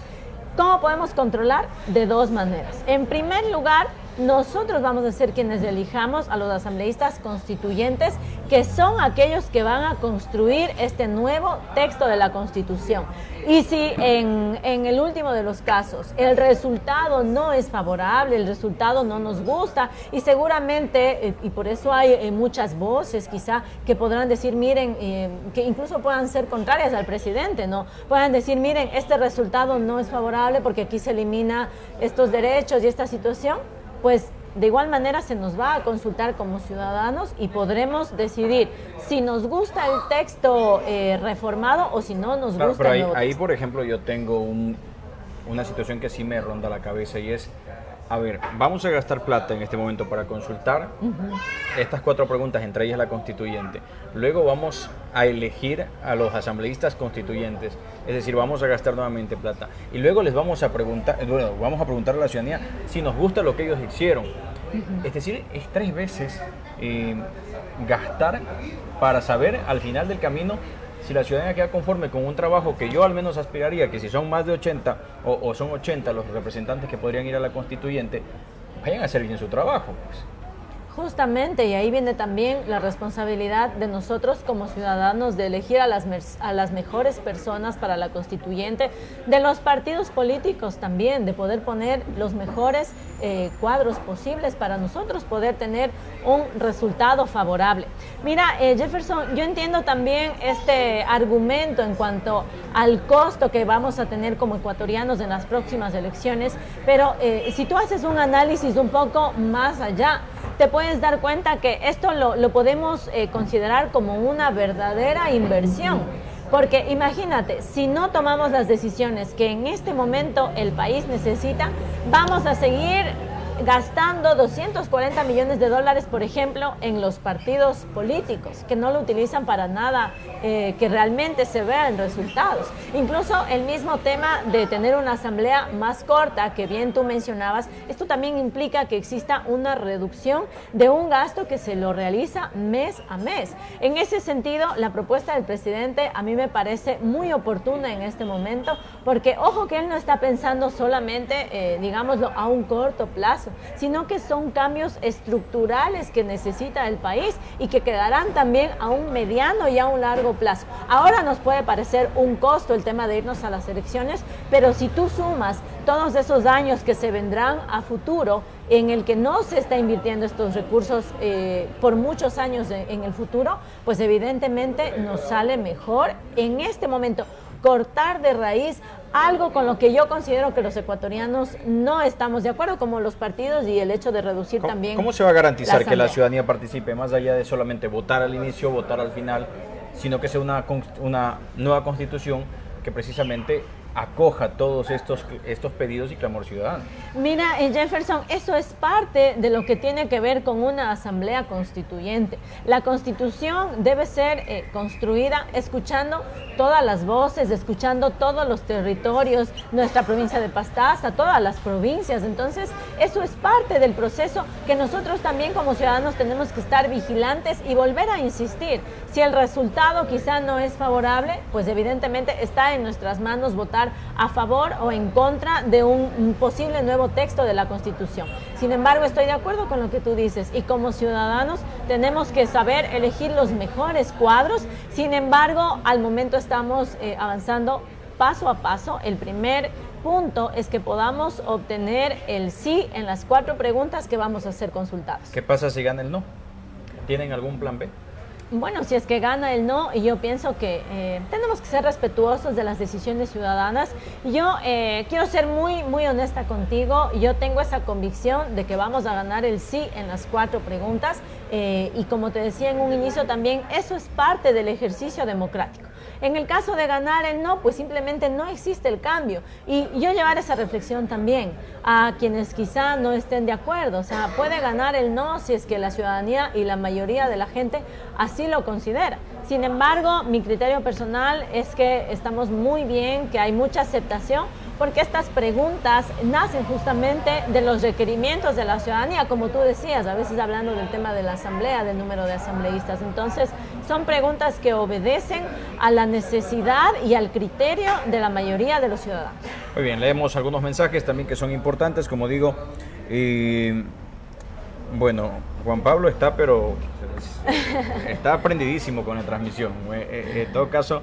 ¿cómo podemos controlar? De dos maneras. En primer lugar, nosotros vamos a ser quienes elijamos a los asambleístas constituyentes, que son aquellos que van a construir este nuevo texto de la Constitución. Y si en el último de los casos el resultado no es favorable, el resultado no nos gusta, y seguramente, y por eso hay muchas voces quizá que podrán decir, miren, que incluso puedan ser contrarias al presidente, ¿no? Puedan decir, miren, este resultado no es favorable porque aquí se elimina estos derechos y esta situación, pues de igual manera se nos va a consultar como ciudadanos y podremos decidir si nos gusta el texto reformado o si no nos gusta pero el nuevo ahí, texto. por ejemplo, yo tengo una situación que sí me ronda la cabeza y es, a ver, vamos a gastar plata en este momento para consultar estas 4 preguntas, entre ellas la constituyente. Luego vamos a elegir a los asambleístas constituyentes, es decir, vamos a gastar nuevamente plata. Y luego les vamos a preguntar, vamos a preguntar a la ciudadanía si nos gusta lo que ellos hicieron. Es decir, es 3 veces gastar para saber al final del camino si la ciudadanía queda conforme con un trabajo que yo al menos aspiraría que si son más de 80 o son 80 los representantes que podrían ir a la constituyente, vayan a hacer bien su trabajo, pues. Justamente, y ahí viene también la responsabilidad de nosotros como ciudadanos de elegir a las mejores personas para la constituyente, de los partidos políticos también, de poder poner los mejores cuadros posibles para nosotros poder tener un resultado favorable. Mira, Jefferson, yo entiendo también este argumento en cuanto al costo que vamos a tener como ecuatorianos en las próximas elecciones, pero si tú haces un análisis un poco más allá, te puedes dar cuenta que esto lo podemos considerar como una verdadera inversión. Porque imagínate, si no tomamos las decisiones que en este momento el país necesita, vamos a seguir gastando 240 millones de dólares, por ejemplo, en los partidos políticos, que no lo utilizan para nada, que realmente se vean resultados. Incluso el mismo tema de tener una asamblea más corta, que bien tú mencionabas, esto también implica que exista una reducción de un gasto que se lo realiza mes a mes. En ese sentido, la propuesta del presidente a mí me parece muy oportuna en este momento, porque ojo que él no está pensando solamente, digámoslo, a un corto plazo, sino que son cambios estructurales que necesita el país y que quedarán también a un mediano y a un largo plazo. Ahora nos puede parecer un costo el tema de irnos a las elecciones, pero si tú sumas todos esos años que se vendrán a futuro, en el que no se está invirtiendo estos recursos por muchos años en el futuro, pues evidentemente nos sale mejor en este momento cortar de raíz algo con lo que yo considero que los ecuatorianos no estamos de acuerdo, como los partidos, y el hecho de reducir también. ¿Cómo se va a garantizar que la ciudadanía participe más allá de solamente votar al inicio, votar al final, sino que sea una nueva constitución que precisamente acoja todos estos pedidos y clamor ciudadano? Mira, Jefferson, eso es parte de lo que tiene que ver con una asamblea constituyente. La constitución debe ser construida escuchando todas las voces, escuchando todos los territorios, nuestra provincia de Pastaza, todas las provincias. Entonces, eso es parte del proceso que nosotros también como ciudadanos tenemos que estar vigilantes y volver a insistir. Si el resultado quizá no es favorable, pues evidentemente está en nuestras manos votar a favor o en contra de un posible nuevo texto de la Constitución. Sin embargo, estoy de acuerdo con lo que tú dices, y como ciudadanos tenemos que saber elegir los mejores cuadros. Sin embargo, al momento estamos avanzando paso a paso. El primer punto es que podamos obtener el sí en las 4 preguntas que vamos a ser consultados. ¿Qué pasa si gana el no? ¿Tienen algún plan B? Bueno, si es que gana el no, y yo pienso que tenemos que ser respetuosos de las decisiones ciudadanas. Yo quiero ser muy, muy honesta contigo. Yo tengo esa convicción de que vamos a ganar el sí en las 4 preguntas. Y como te decía en un inicio también, eso es parte del ejercicio democrático. En el caso de ganar el no, pues simplemente no existe el cambio. Y yo llevar esa reflexión también a quienes quizá no estén de acuerdo. O sea, puede ganar el no si es que la ciudadanía y la mayoría de la gente así lo considera. Sin embargo, mi criterio personal es que estamos muy bien, que hay mucha aceptación, porque estas preguntas nacen justamente de los requerimientos de la ciudadanía, como tú decías, a veces hablando del tema de la asamblea, del número de asambleístas. Entonces, son preguntas que obedecen a la necesidad y al criterio de la mayoría de los ciudadanos. Muy bien, leemos algunos mensajes también que son importantes, como digo. Bueno, Juan Pablo está, pero está aprendidísimo con la transmisión. En todo caso,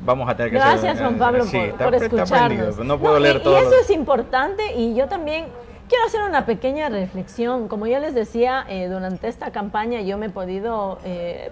vamos a tener que Gracias, Juan Pablo, sí, por escucharnos. No puedo leer todo. Y eso es importante, y yo también quiero hacer una pequeña reflexión. Como yo les decía, durante esta campaña yo me he podido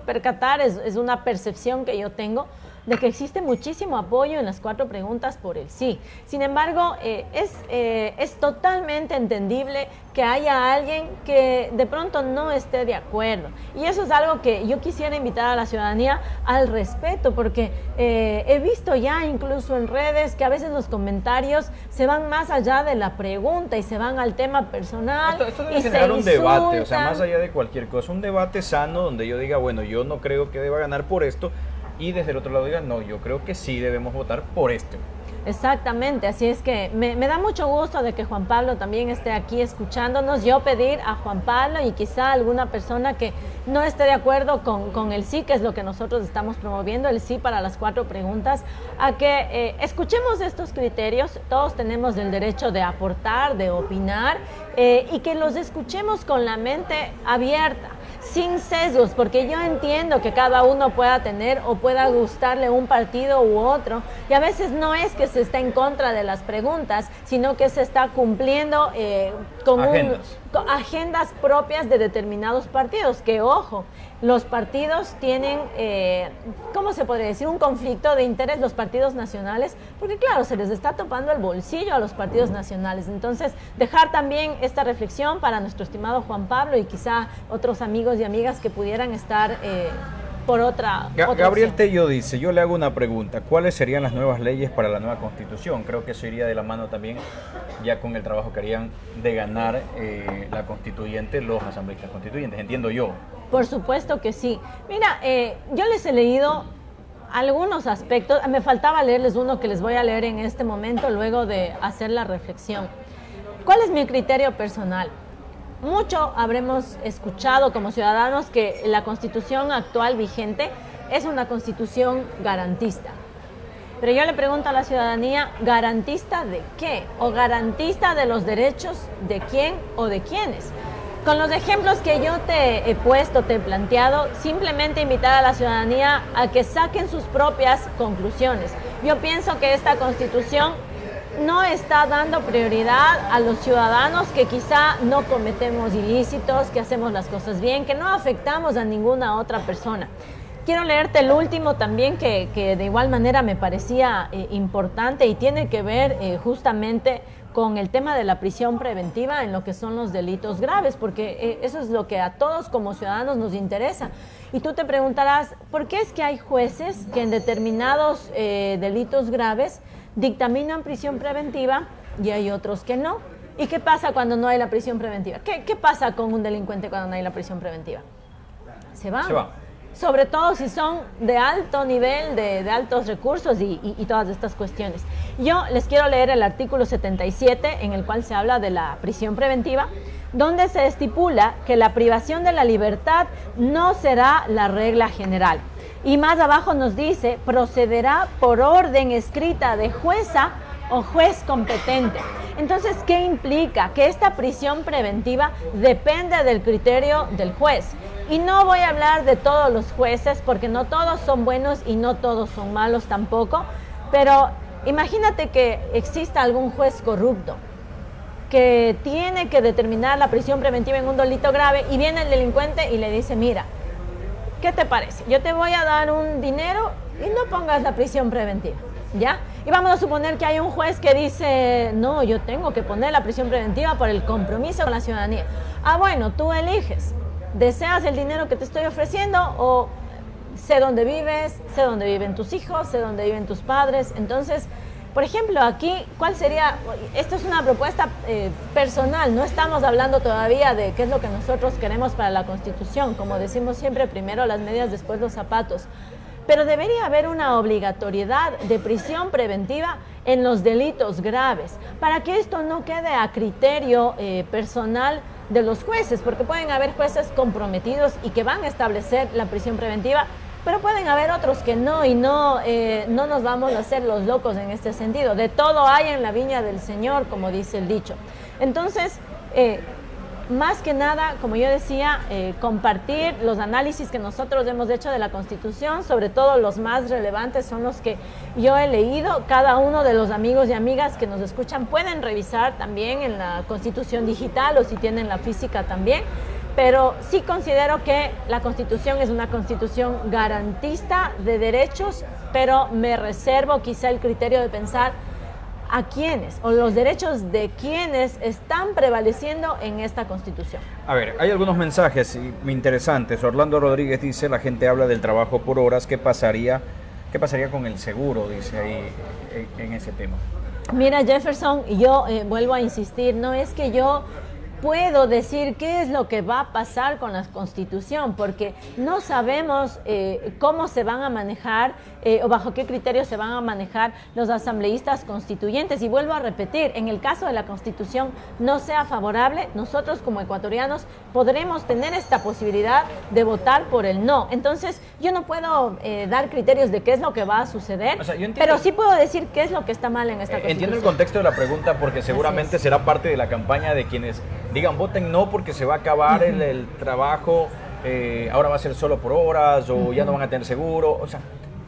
percatar, es una percepción que yo tengo, de que existe muchísimo apoyo en las 4 preguntas por el sí. Sin embargo, es totalmente entendible que haya alguien que de pronto no esté de acuerdo. Y eso es algo que yo quisiera invitar a la ciudadanía al respeto, porque he visto ya incluso en redes que a veces los comentarios se van más allá de la pregunta y se van al tema personal. Esto debe generar un debate, o sea, más allá de cualquier cosa, un debate sano donde yo diga, bueno, yo no creo que deba ganar por esto, y desde el otro lado digan, no, yo creo que sí debemos votar por esto. Exactamente, así es que me da mucho gusto de que Juan Pablo también esté aquí escuchándonos. Yo pedir a Juan Pablo y quizá alguna persona que no esté de acuerdo con el sí, que es lo que nosotros estamos promoviendo, el sí para las 4 preguntas, a que escuchemos estos criterios. Todos tenemos el derecho de aportar, de opinar, y que los escuchemos con la mente abierta, sin sesgos, porque yo entiendo que cada uno pueda tener o pueda gustarle un partido u otro, y a veces no es que se está en contra de las preguntas, sino que se está cumpliendo con agendas propias de determinados partidos, que ojo, los partidos tienen, ¿cómo se podría decir? Un conflicto de interés, los partidos nacionales, porque claro, se les está topando el bolsillo a los partidos nacionales. Entonces, dejar también esta reflexión para nuestro estimado Juan Pablo y quizá otros amigos y amigas que pudieran estar por otra Gabriel opción. Tello dice, yo le hago una pregunta, ¿cuáles serían las nuevas leyes para la nueva Constitución? Creo que eso iría de la mano también ya con el trabajo que harían de ganar la constituyente, los asambleístas constituyentes, entiendo yo. Por supuesto que sí. Mira, yo les he leído algunos aspectos, me faltaba leerles uno que les voy a leer en este momento luego de hacer la reflexión. ¿Cuál es mi criterio personal? Mucho habremos escuchado como ciudadanos que la Constitución actual vigente es una Constitución garantista. Pero yo le pregunto a la ciudadanía, ¿garantista de qué? ¿O garantista de los derechos de quién o de quiénes? Con los ejemplos que yo te he puesto, te he planteado, simplemente invitar a la ciudadanía a que saquen sus propias conclusiones. Yo pienso que esta Constitución no está dando prioridad a los ciudadanos que quizá no cometemos ilícitos, que hacemos las cosas bien, que no afectamos a ninguna otra persona. Quiero leerte el último también que de igual manera me parecía importante y tiene que ver justamente con el tema de la prisión preventiva en lo que son los delitos graves, porque eso es lo que a todos como ciudadanos nos interesa. Y tú te preguntarás, ¿por qué es que hay jueces que en determinados delitos graves dictaminan prisión preventiva y hay otros que no? ¿Y qué pasa cuando no hay la prisión preventiva? ¿Qué pasa con un delincuente cuando no hay la prisión preventiva? Se va. Se va. Sobre todo si son de alto nivel, de altos recursos y todas estas cuestiones. Yo les quiero leer el artículo 77 en el cual se habla de la prisión preventiva, donde se estipula que la privación de la libertad no será la regla general. Y más abajo nos dice, procederá por orden escrita de jueza o juez competente. Entonces, ¿qué implica? Que esta prisión preventiva depende del criterio del juez. Y no voy a hablar de todos los jueces, porque no todos son buenos y no todos son malos tampoco, pero imagínate que exista algún juez corrupto que tiene que determinar la prisión preventiva en un delito grave y viene el delincuente y le dice, mira, ¿qué te parece? Yo te voy a dar un dinero y no pongas la prisión preventiva, ¿ya? Y vamos a suponer que hay un juez que dice, no, yo tengo que poner la prisión preventiva por el compromiso con la ciudadanía. Ah, bueno, tú eliges. ¿Deseas el dinero que te estoy ofreciendo o sé dónde vives, sé dónde viven tus hijos, sé dónde viven tus padres? Entonces, por ejemplo, aquí, ¿cuál sería? Esto es una propuesta personal, no estamos hablando todavía de qué es lo que nosotros queremos para la Constitución. Como decimos siempre, primero las medias, después los zapatos. Pero debería haber una obligatoriedad de prisión preventiva en los delitos graves, para que esto no quede a criterio personal de los jueces, porque pueden haber jueces comprometidos y que van a establecer la prisión preventiva, pero pueden haber otros que no, y no nos vamos a hacer los locos en este sentido. De todo hay en la viña del Señor, como dice el dicho. Entonces, más que nada, como yo decía, compartir los análisis que nosotros hemos hecho de la Constitución, sobre todo los más relevantes son los que yo he leído. Cada uno de los amigos y amigas que nos escuchan pueden revisar también en la Constitución digital o si tienen la física también. Pero sí considero que la Constitución es una Constitución garantista de derechos, pero me reservo quizá el criterio de pensar a quiénes o los derechos de quienes están prevaleciendo en esta Constitución. A ver, hay algunos mensajes interesantes. Orlando Rodríguez dice, la gente habla del trabajo por horas, ¿qué pasaría con el seguro? Dice ahí en ese tema. Mira, Jefferson, yo vuelvo a insistir, no es que yo puedo decir qué es lo que va a pasar con la Constitución, porque no sabemos cómo se van a manejar o bajo qué criterios se van a manejar los asambleístas constituyentes. Y vuelvo a repetir, en el caso de la Constitución no sea favorable, nosotros como ecuatorianos podremos tener esta posibilidad de votar por el no. Entonces, yo no puedo dar criterios de qué es lo que va a suceder, o sea, pero sí puedo decir qué es lo que está mal en esta Constitución. Entiendo el contexto de la pregunta porque seguramente será parte de la campaña de quienes digan voten no porque se va a acabar el trabajo, ahora va a ser solo por horas o ya no van a tener seguro, o sea,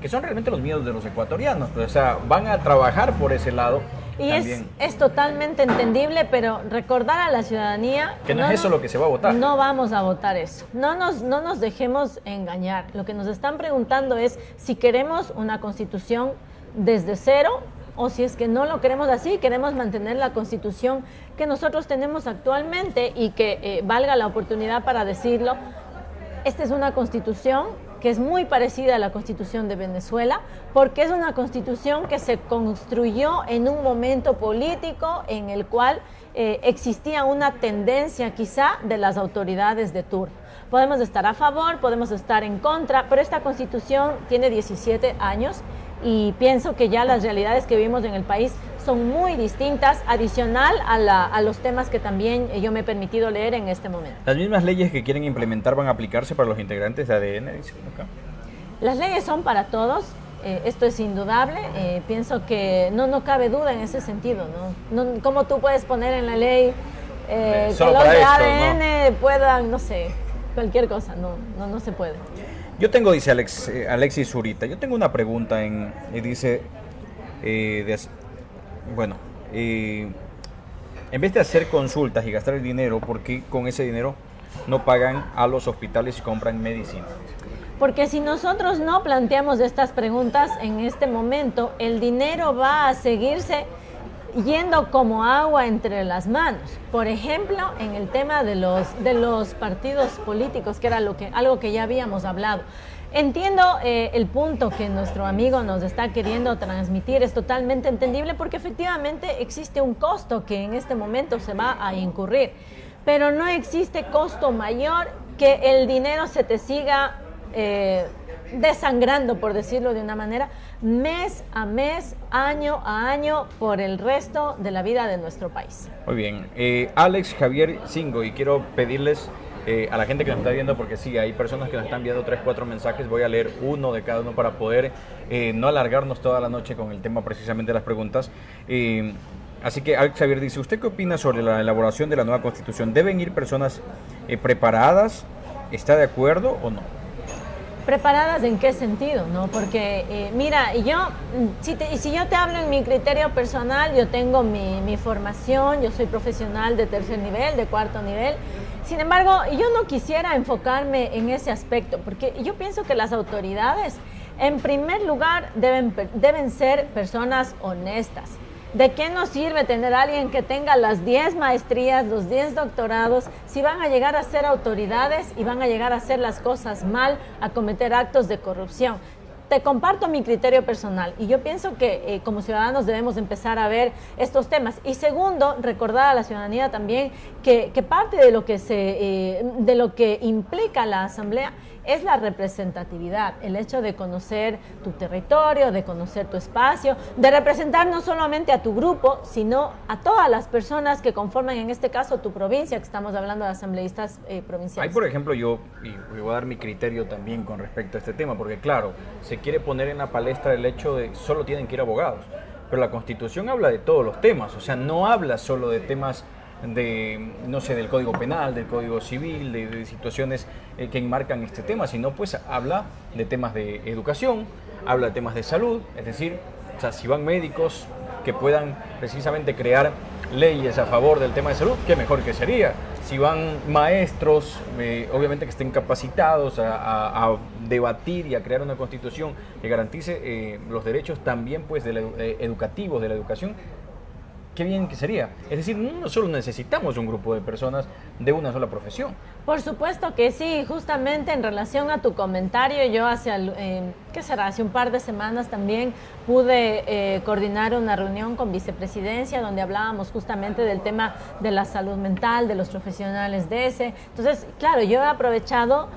que son realmente los miedos de los ecuatorianos, pues, o sea, van a trabajar por ese lado. Y es totalmente entendible, pero recordar a la ciudadanía que no es eso lo que se va a votar. No vamos a votar eso. No nos dejemos engañar. Lo que nos están preguntando es si queremos una Constitución desde cero o si es que no lo queremos así, queremos mantener la Constitución que nosotros tenemos actualmente y que valga la oportunidad para decirlo. Esta es una Constitución que es muy parecida a la Constitución de Venezuela, porque es una Constitución que se construyó en un momento político en el cual existía una tendencia quizá de las autoridades de turno. Podemos estar a favor, podemos estar en contra, pero esta Constitución tiene 17 años y pienso que ya las realidades que vivimos en el país son muy distintas, adicional a los temas que también yo me he permitido leer en este momento. ¿Las mismas leyes que quieren implementar van a aplicarse para los integrantes de ADN? Dicen acá. Las leyes son para todos, esto es indudable, pienso que no cabe duda en ese sentido, ¿no? ¿Cómo tú puedes poner en la ley que los de ADN puedan, no sé, cualquier cosa? No se puede. Yo tengo, dice Alexis Zurita, yo tengo una pregunta dice, en vez de hacer consultas y gastar el dinero, ¿por qué con ese dinero no pagan a los hospitales y compran medicina? Porque si nosotros no planteamos estas preguntas en este momento, el dinero va a seguirse yendo como agua entre las manos. Por ejemplo, en el tema de los partidos políticos, que era algo que ya habíamos hablado. Entiendo el punto que nuestro amigo nos está queriendo transmitir, es totalmente entendible porque efectivamente existe un costo que en este momento se va a incurrir, pero no existe costo mayor que el dinero se te siga desangrando, por decirlo de una manera, mes a mes, año a año, por el resto de la vida de nuestro país. Muy bien. Alex Javier Singo, y quiero pedirles a la gente que nos está viendo, porque sí, hay personas que nos están enviando 3, 4 mensajes, voy a leer uno de cada uno para poder no alargarnos toda la noche con el tema precisamente de las preguntas. Así que Alex Javier dice, ¿usted qué opina sobre la elaboración de la nueva Constitución? ¿Deben ir personas preparadas? ¿Está de acuerdo o no? ¿Preparadas en qué sentido? ¿No? Porque, mira, si yo te hablo en mi criterio personal, yo tengo mi formación, yo soy profesional de tercer nivel, de cuarto nivel. Sin embargo, yo no quisiera enfocarme en ese aspecto, porque yo pienso que las autoridades, en primer lugar, deben ser personas honestas. ¿De qué nos sirve tener a alguien que tenga las 10 maestrías, los 10 doctorados, si van a llegar a ser autoridades y van a llegar a hacer las cosas mal, a cometer actos de corrupción? Te comparto mi criterio personal y yo pienso que como ciudadanos debemos empezar a ver estos temas. Y segundo, recordar a la ciudadanía también que parte de lo que implica la Asamblea es la representatividad, el hecho de conocer tu territorio, de conocer tu espacio, de representar no solamente a tu grupo, sino a todas las personas que conforman, en este caso, tu provincia, que estamos hablando de asambleístas provinciales. Hay, por ejemplo, yo voy a dar mi criterio también con respecto a este tema, porque claro, se quiere poner en la palestra el hecho de solo tienen que ir abogados, pero la Constitución habla de todos los temas, o sea, no habla solo de temas no sé, del Código Penal, del Código Civil, de situaciones que enmarcan este tema, sino pues habla de temas de educación, habla de temas de salud, es decir, o sea, si van médicos que puedan precisamente crear leyes a favor del tema de salud, qué mejor que sería. Si van maestros, obviamente que estén capacitados a debatir y a crear una constitución que garantice los derechos también pues educativos de la educación, qué bien que sería. Es decir, no solo necesitamos un grupo de personas de una sola profesión. Por supuesto que sí, justamente en relación a tu comentario, yo ¿qué será? Hace un par de semanas también pude coordinar una reunión con vicepresidencia donde hablábamos justamente del tema de la salud mental, de los profesionales de ese. Entonces, claro, yo he aprovechado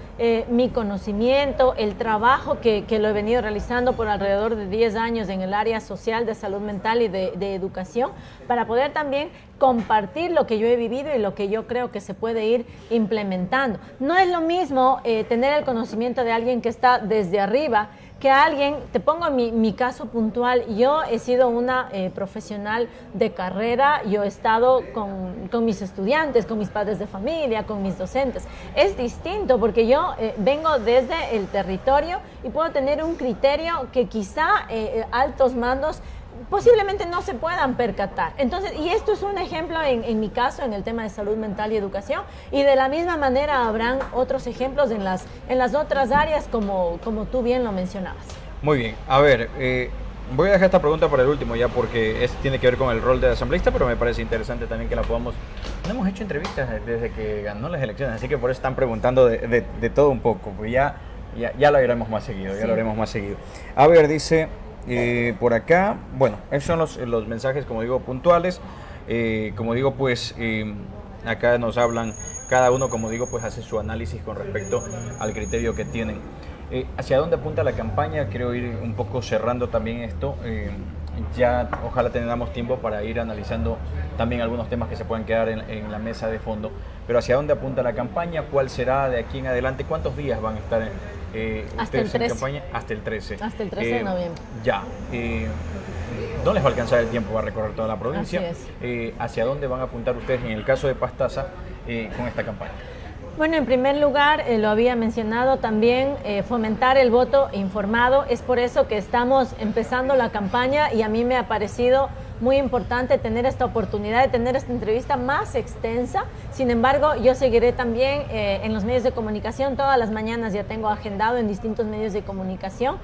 mi conocimiento, el trabajo que lo he venido realizando por alrededor de 10 años en el área social de salud mental y de educación para poder también compartir lo que yo he vivido y lo que yo creo que se puede ir implementando. No es lo mismo tener el conocimiento de alguien que está desde arriba que alguien, te pongo mi caso puntual, yo he sido una profesional de carrera, yo he estado con mis estudiantes, con mis padres de familia, con mis docentes. Es distinto porque yo vengo desde el territorio y puedo tener un criterio que quizá altos mandos posiblemente no se puedan percatar. Entonces, y esto es un ejemplo en mi caso, en el tema de salud mental y educación, y de la misma manera habrán otros ejemplos en las otras áreas como tú bien lo mencionabas. Muy bien, a ver, voy a dejar esta pregunta para el último ya porque tiene que ver con el rol de asambleísta, pero me parece interesante también que la podamos... No hemos hecho entrevistas desde que ganó las elecciones, así que por eso están preguntando de todo un poco, pues ya lo haremos más seguido, sí. Ya lo haremos más seguido. A ver, dice... por acá, bueno, esos son los mensajes, como digo, puntuales. Como digo, pues acá nos hablan, cada uno, como digo, pues hace su análisis con respecto al criterio que tienen. ¿Hacia dónde apunta la campaña? Quiero ir un poco cerrando también esto. Ya ojalá tengamos tiempo para ir analizando también algunos temas que se puedan quedar en la mesa de fondo. Pero ¿hacia dónde apunta la campaña? ¿Cuál será de aquí en adelante? ¿Cuántos días van a estar hasta el 13. En campaña? Hasta el 13. Hasta el 13 de noviembre. Ya. No les va a alcanzar el tiempo para recorrer toda la provincia. Así es. ¿Hacia dónde van a apuntar ustedes en el caso de Pastaza con esta campaña? Bueno, en primer lugar, lo había mencionado también, fomentar el voto informado. Es por eso que estamos empezando la campaña y a mí me ha parecido muy importante tener esta oportunidad de tener esta entrevista más extensa. Sin embargo, yo seguiré también en los medios de comunicación. Todas las mañanas ya tengo agendado en distintos medios de comunicación.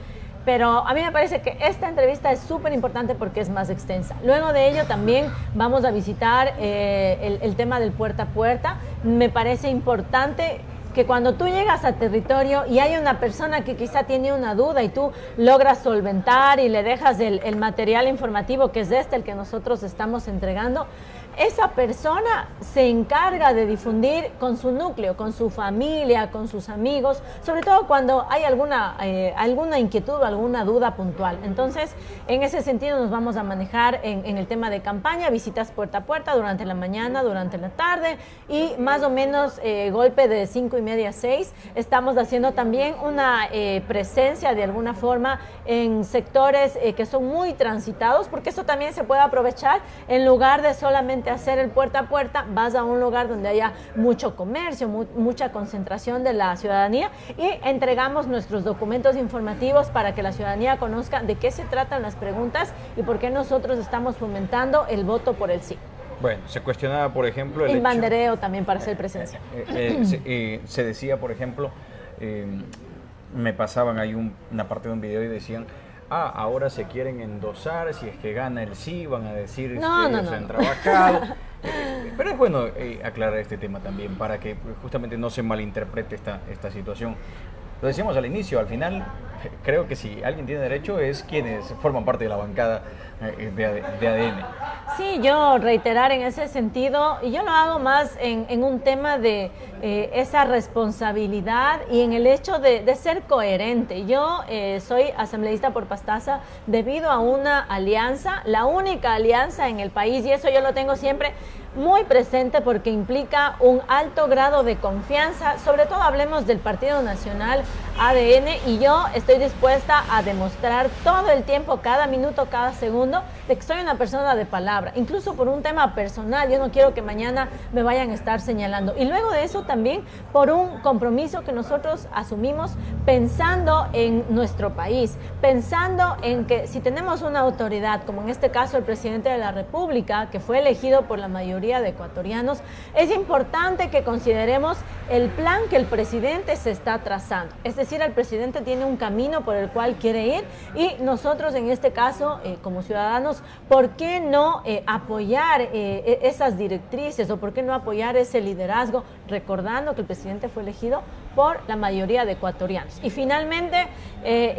Pero a mí me parece que esta entrevista es súper importante porque es más extensa. Luego de ello también vamos a visitar el tema del puerta a puerta. Me parece importante que cuando tú llegas a territorio y hay una persona que quizá tiene una duda y tú logras solventar y le dejas el material informativo que es el que nosotros estamos entregando, esa persona se encarga de difundir con su núcleo, con su familia, con sus amigos, sobre todo cuando hay alguna inquietud o alguna duda puntual. Entonces, en ese sentido nos vamos a manejar en el tema de campaña, visitas puerta a puerta durante la mañana, durante la tarde y más o menos golpe de 5:30 a 6. Estamos haciendo también una presencia de alguna forma en sectores que son muy transitados, porque eso también se puede aprovechar en lugar de solamente hacer el puerta a puerta, vas a un lugar donde haya mucho comercio, mucha concentración de la ciudadanía y entregamos nuestros documentos informativos para que la ciudadanía conozca de qué se tratan las preguntas y por qué nosotros estamos fomentando el voto por el sí. Bueno, se cuestionaba, por ejemplo, el bandereo también para hacer presencia. Se decía, por ejemplo, me pasaban ahí una parte de un video y decían, ahora se quieren endosar, si es que gana el sí, van a decir que ellos han trabajado. Pero es bueno aclarar este tema también para que justamente no se malinterprete esta situación. Lo decíamos al inicio, al final creo que si alguien tiene derecho es quienes forman parte de la bancada de ADN. Sí, yo reiterar en ese sentido, y yo lo hago más en un tema de esa responsabilidad y en el hecho de ser coherente. Yo soy asambleísta por Pastaza debido a una alianza, la única alianza en el país, y eso yo lo tengo siempre muy presente porque implica un alto grado de confianza, sobre todo hablemos del Partido Nacional ADN, y yo estoy dispuesta a demostrar todo el tiempo, cada minuto, cada segundo, de que soy una persona de palabra, incluso por un tema personal. Yo no quiero que mañana me vayan a estar señalando. Y luego de eso también por un compromiso que nosotros asumimos pensando en nuestro país, pensando en que si tenemos una autoridad, como en este caso el presidente de la República, que fue elegido por la mayoría de ecuatorianos, es importante que consideremos el plan que el presidente se está trazando. Es decir, el presidente tiene un camino por el cual quiere ir, y nosotros en este caso, como ciudadanos, ¿por qué no apoyar esas directrices, o por qué no apoyar ese liderazgo, recordando que el presidente fue elegido por la mayoría de ecuatorianos? Y finalmente,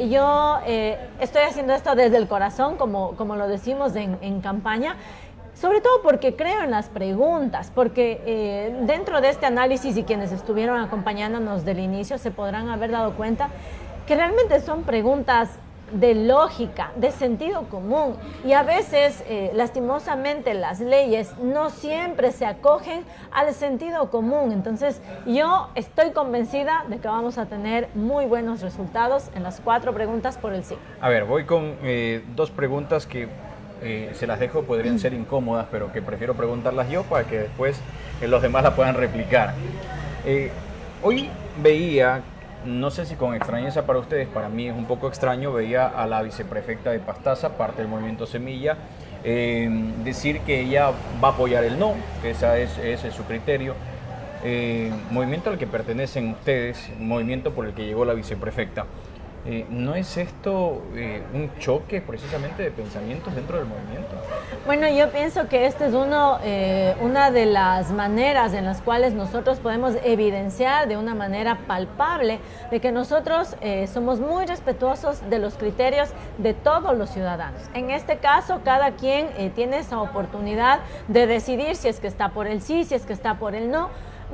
yo estoy haciendo esto desde el corazón, como lo decimos en campaña, sobre todo porque creo en las preguntas, porque dentro de este análisis, y quienes estuvieron acompañándonos del inicio se podrán haber dado cuenta que realmente son preguntas de lógica, de sentido común, y a veces lastimosamente las leyes no siempre se acogen al sentido común. Entonces yo estoy convencida de que vamos a tener muy buenos resultados en las 4 preguntas por el sí. A ver, voy con 2 preguntas que se las dejo, podrían ser incómodas, pero que prefiero preguntarlas yo para que después los demás la puedan replicar. Hoy veía, no sé si con extrañeza para ustedes, para mí es un poco extraño, veía a la viceprefecta de Pastaza, parte del movimiento Semilla, decir que ella va a apoyar el no, que ese es su criterio. Movimiento al que pertenecen ustedes, movimiento por el que llegó la viceprefecta. ¿No es esto un choque precisamente de pensamientos dentro del movimiento? Bueno, yo pienso que esta es una de las maneras en las cuales nosotros podemos evidenciar de una manera palpable de que nosotros somos muy respetuosos de los criterios de todos los ciudadanos. En este caso, cada quien tiene esa oportunidad de decidir si es que está por el sí, si es que está por el no.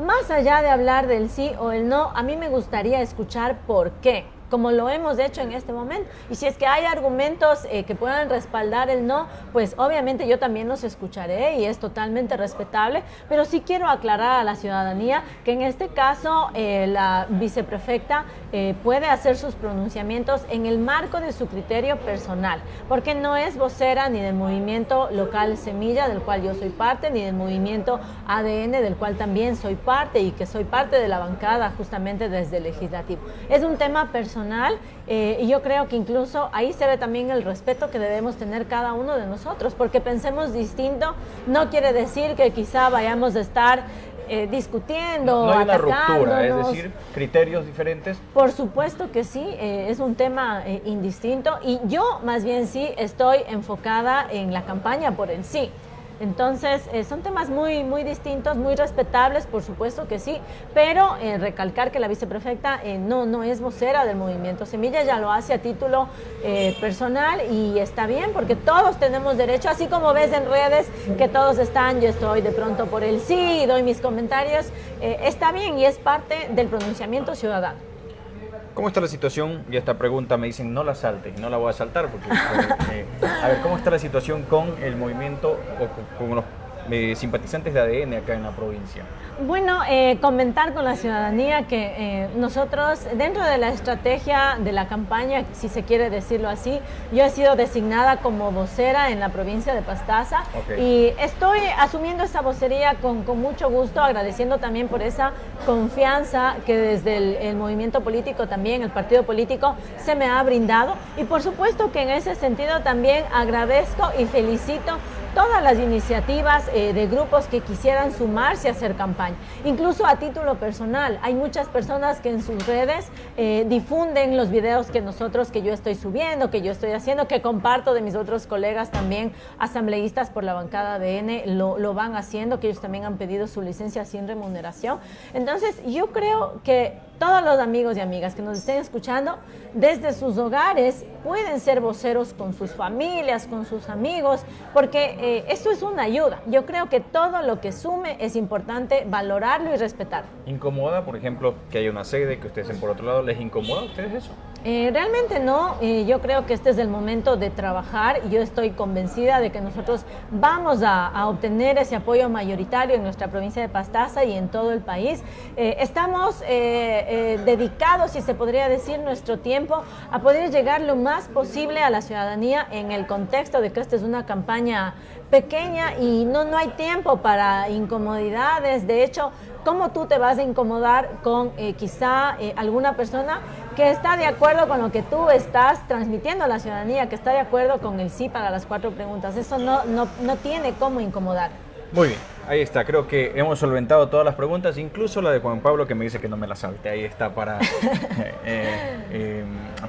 Más allá de hablar del sí o el no, a mí me gustaría escuchar por qué, como lo hemos hecho en este momento. Y si es que hay argumentos que puedan respaldar el no, pues obviamente yo también los escucharé y es totalmente respetable, pero sí quiero aclarar a la ciudadanía que en este caso la viceprefecta puede hacer sus pronunciamientos en el marco de su criterio personal, porque no es vocera ni del movimiento local Semilla, del cual yo soy parte, ni del movimiento ADN, del cual también soy parte y que soy parte de la bancada justamente desde el legislativo. Es un tema personal. Y yo creo que incluso ahí se ve también el respeto que debemos tener cada uno de nosotros, porque pensemos distinto no quiere decir que quizá vayamos a estar discutiendo, no hay una ruptura, es decir, criterios diferentes. Por supuesto que sí, es un tema indistinto, y yo más bien sí estoy enfocada en la campaña por el sí. Entonces, son temas muy, muy distintos, muy respetables, por supuesto que sí, pero recalcar que la viceprefecta no es vocera del movimiento Semilla, ya lo hace a título personal, y está bien, porque todos tenemos derecho, así como ves en redes que todos están, yo estoy de pronto por el sí, doy mis comentarios, está bien y es parte del pronunciamiento ciudadano. ¿Cómo está la situación? Y esta pregunta me dicen, no la saltes, no la voy a saltar, porque a ver, ¿cómo está la situación con el movimiento o con los simpatizantes de ADN acá en la provincia? Bueno, comentar con la ciudadanía que nosotros, dentro de la estrategia de la campaña, si se quiere decirlo así, yo he sido designada como vocera en la provincia de Pastaza, y estoy asumiendo esa vocería con mucho gusto, agradeciendo también por esa confianza que desde el movimiento político también, el partido político, se me ha brindado, y por supuesto que en ese sentido también agradezco y felicito todas las iniciativas de grupos que quisieran sumarse a hacer campaña. Incluso a título personal, hay muchas personas que en sus redes difunden los videos que yo estoy subiendo, que yo estoy haciendo, que comparto de mis otros colegas también asambleístas por la bancada ADN, lo van haciendo, que ellos también han pedido su licencia sin remuneración. Entonces, yo creo que todos los amigos y amigas que nos estén escuchando, desde sus hogares, pueden ser voceros con sus familias, con sus amigos, porque esto es una ayuda. Yo creo que todo lo que sume es importante valorarlo y respetarlo. ¿Incomoda, por ejemplo, que haya una sede, que ustedes estén por otro lado? ¿Les incomoda a ustedes eso? Realmente no, yo creo que este es el momento de trabajar y yo estoy convencida de que nosotros vamos a obtener ese apoyo mayoritario en nuestra provincia de Pastaza y en todo el país. Estamos dedicados, si se podría decir, nuestro tiempo a poder llegar lo más posible a la ciudadanía en el contexto de que esta es una campaña pequeña y no hay tiempo para incomodidades. De hecho, ¿cómo tú te vas a incomodar con quizá alguna persona que está de acuerdo con lo que tú estás transmitiendo a la ciudadanía, que está de acuerdo con el sí para las 4 preguntas? Eso no tiene cómo incomodar. Muy bien, ahí está. Creo que hemos solventado todas las preguntas, incluso la de Juan Pablo que me dice que no me la salte. Ahí está para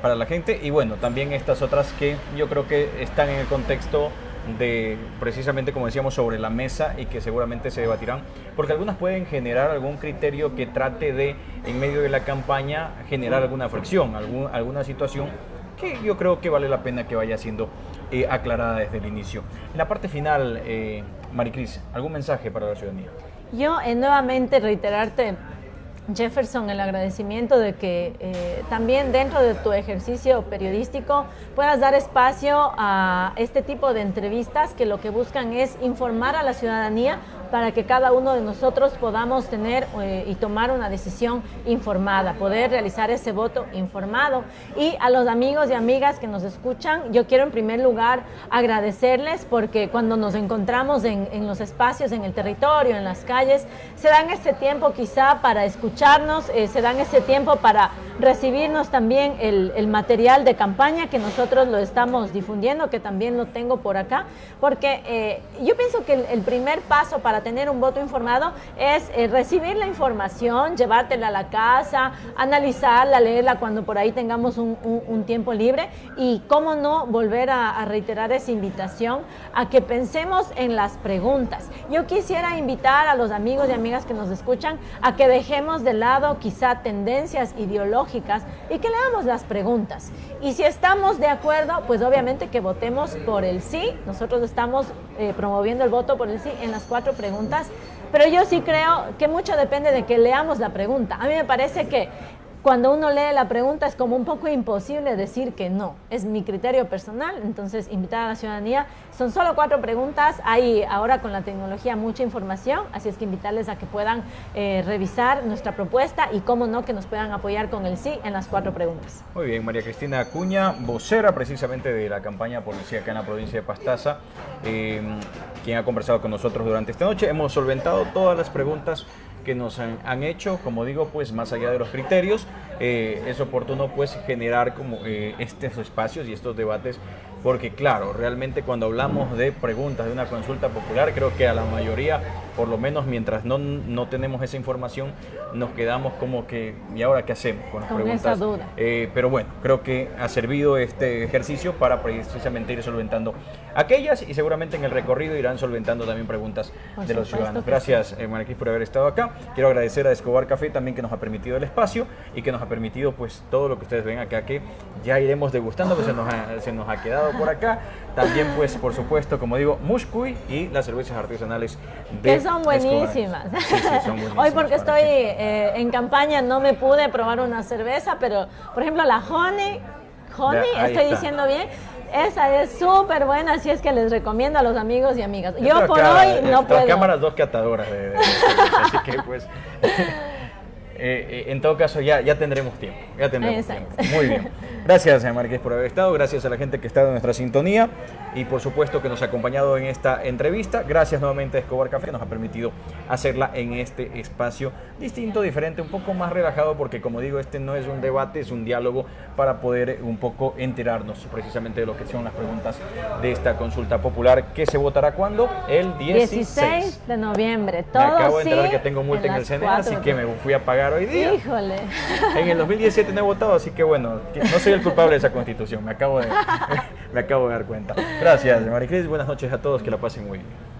la gente. Y bueno, también estas otras que yo creo que están en el contexto de precisamente como decíamos sobre la mesa y que seguramente se debatirán, porque algunas pueden generar algún criterio que trate de, en medio de la campaña, generar alguna fricción, alguna situación que yo creo que vale la pena que vaya siendo aclarada desde el inicio. En la parte final, Maricris, ¿algún mensaje para la ciudadanía? Yo nuevamente reiterarte, Jefferson, el agradecimiento de que también dentro de tu ejercicio periodístico puedas dar espacio a este tipo de entrevistas que lo que buscan es informar a la ciudadanía para que cada uno de nosotros podamos tener y tomar una decisión informada, poder realizar ese voto informado. Y a los amigos y amigas que nos escuchan, yo quiero en primer lugar agradecerles porque cuando nos encontramos en los espacios, en el territorio, en las calles, se dan ese tiempo quizá para escucharnos, se dan ese tiempo para recibirnos también el material de campaña que nosotros lo estamos difundiendo, que también lo tengo por acá, porque yo pienso que el primer paso para tener un voto informado es recibir la información, llevártela a la casa, analizarla, leerla cuando por ahí tengamos un tiempo libre y cómo no volver a reiterar esa invitación a que pensemos en las preguntas. Yo quisiera invitar a los amigos y amigas que nos escuchan a que dejemos de lado quizá tendencias ideológicas y que leamos las preguntas. Y si estamos de acuerdo, pues obviamente que votemos por el sí. Nosotros estamos promoviendo el voto por el sí en las 4 preguntas, pero yo sí creo que mucho depende de que leamos la pregunta. A mí me parece que cuando uno lee la pregunta es como un poco imposible decir que no. Es mi criterio personal, entonces invitar a la ciudadanía. Son solo 4 preguntas, hay ahora con la tecnología mucha información, así es que invitarles a que puedan revisar nuestra propuesta y cómo no, que nos puedan apoyar con el sí en las 4 preguntas. Muy bien, María Cristina Acuña, vocera precisamente de la campaña Policía acá en la provincia de Pastaza, quien ha conversado con nosotros durante esta noche. Hemos solventado todas las preguntas que nos han hecho, como digo, pues más allá de los criterios, es oportuno pues generar como estos espacios y estos debates, porque claro, realmente cuando hablamos de preguntas de una consulta popular, creo que a la mayoría, por lo menos mientras no tenemos esa información, nos quedamos como que, ¿y ahora qué hacemos con las preguntas? Esa duda. Pero bueno, creo que ha servido este ejercicio para precisamente ir solventando aquellas y seguramente en el recorrido irán solventando también preguntas de los ciudadanos. Gracias, Marquís, por haber estado acá. Quiero agradecer a Escobar Café también, que nos ha permitido el espacio y que nos ha permitido pues todo lo que ustedes ven acá, que ya iremos degustando, que se nos ha quedado por acá. También pues por supuesto, como digo, Muscuy y las cervezas artesanales de que son buenísimas. Sí, son buenísimas. Hoy porque estoy en campaña no me pude probar una cerveza, pero por ejemplo la Honey, estoy diciendo bien, esa es súper buena, así es que les recomiendo a los amigos y amigas. Yo por hoy no puedo. Cámaras 2 catadoras de así que pues en todo caso ya tendremos tiempo. Muy bien. Gracias, Marqués, por haber estado. Gracias a la gente que está en nuestra sintonía y por supuesto que nos ha acompañado en esta entrevista. Gracias nuevamente a Escobar Café, que nos ha permitido hacerla en este espacio distinto, diferente, un poco más relajado, porque como digo, este no es un debate, es un diálogo para poder un poco enterarnos precisamente de lo que son las preguntas de esta consulta popular, que se votará ¿cuándo? El 16 de noviembre. Me acabo de enterar que tengo multa en el CNE, así que me fui a pagar hoy día. Híjole. En el 2017 no he votado, así que bueno, no soy el culpable de esa constitución, me acabo de dar cuenta. Gracias, Maricris, buenas noches a todos, que la pasen muy bien.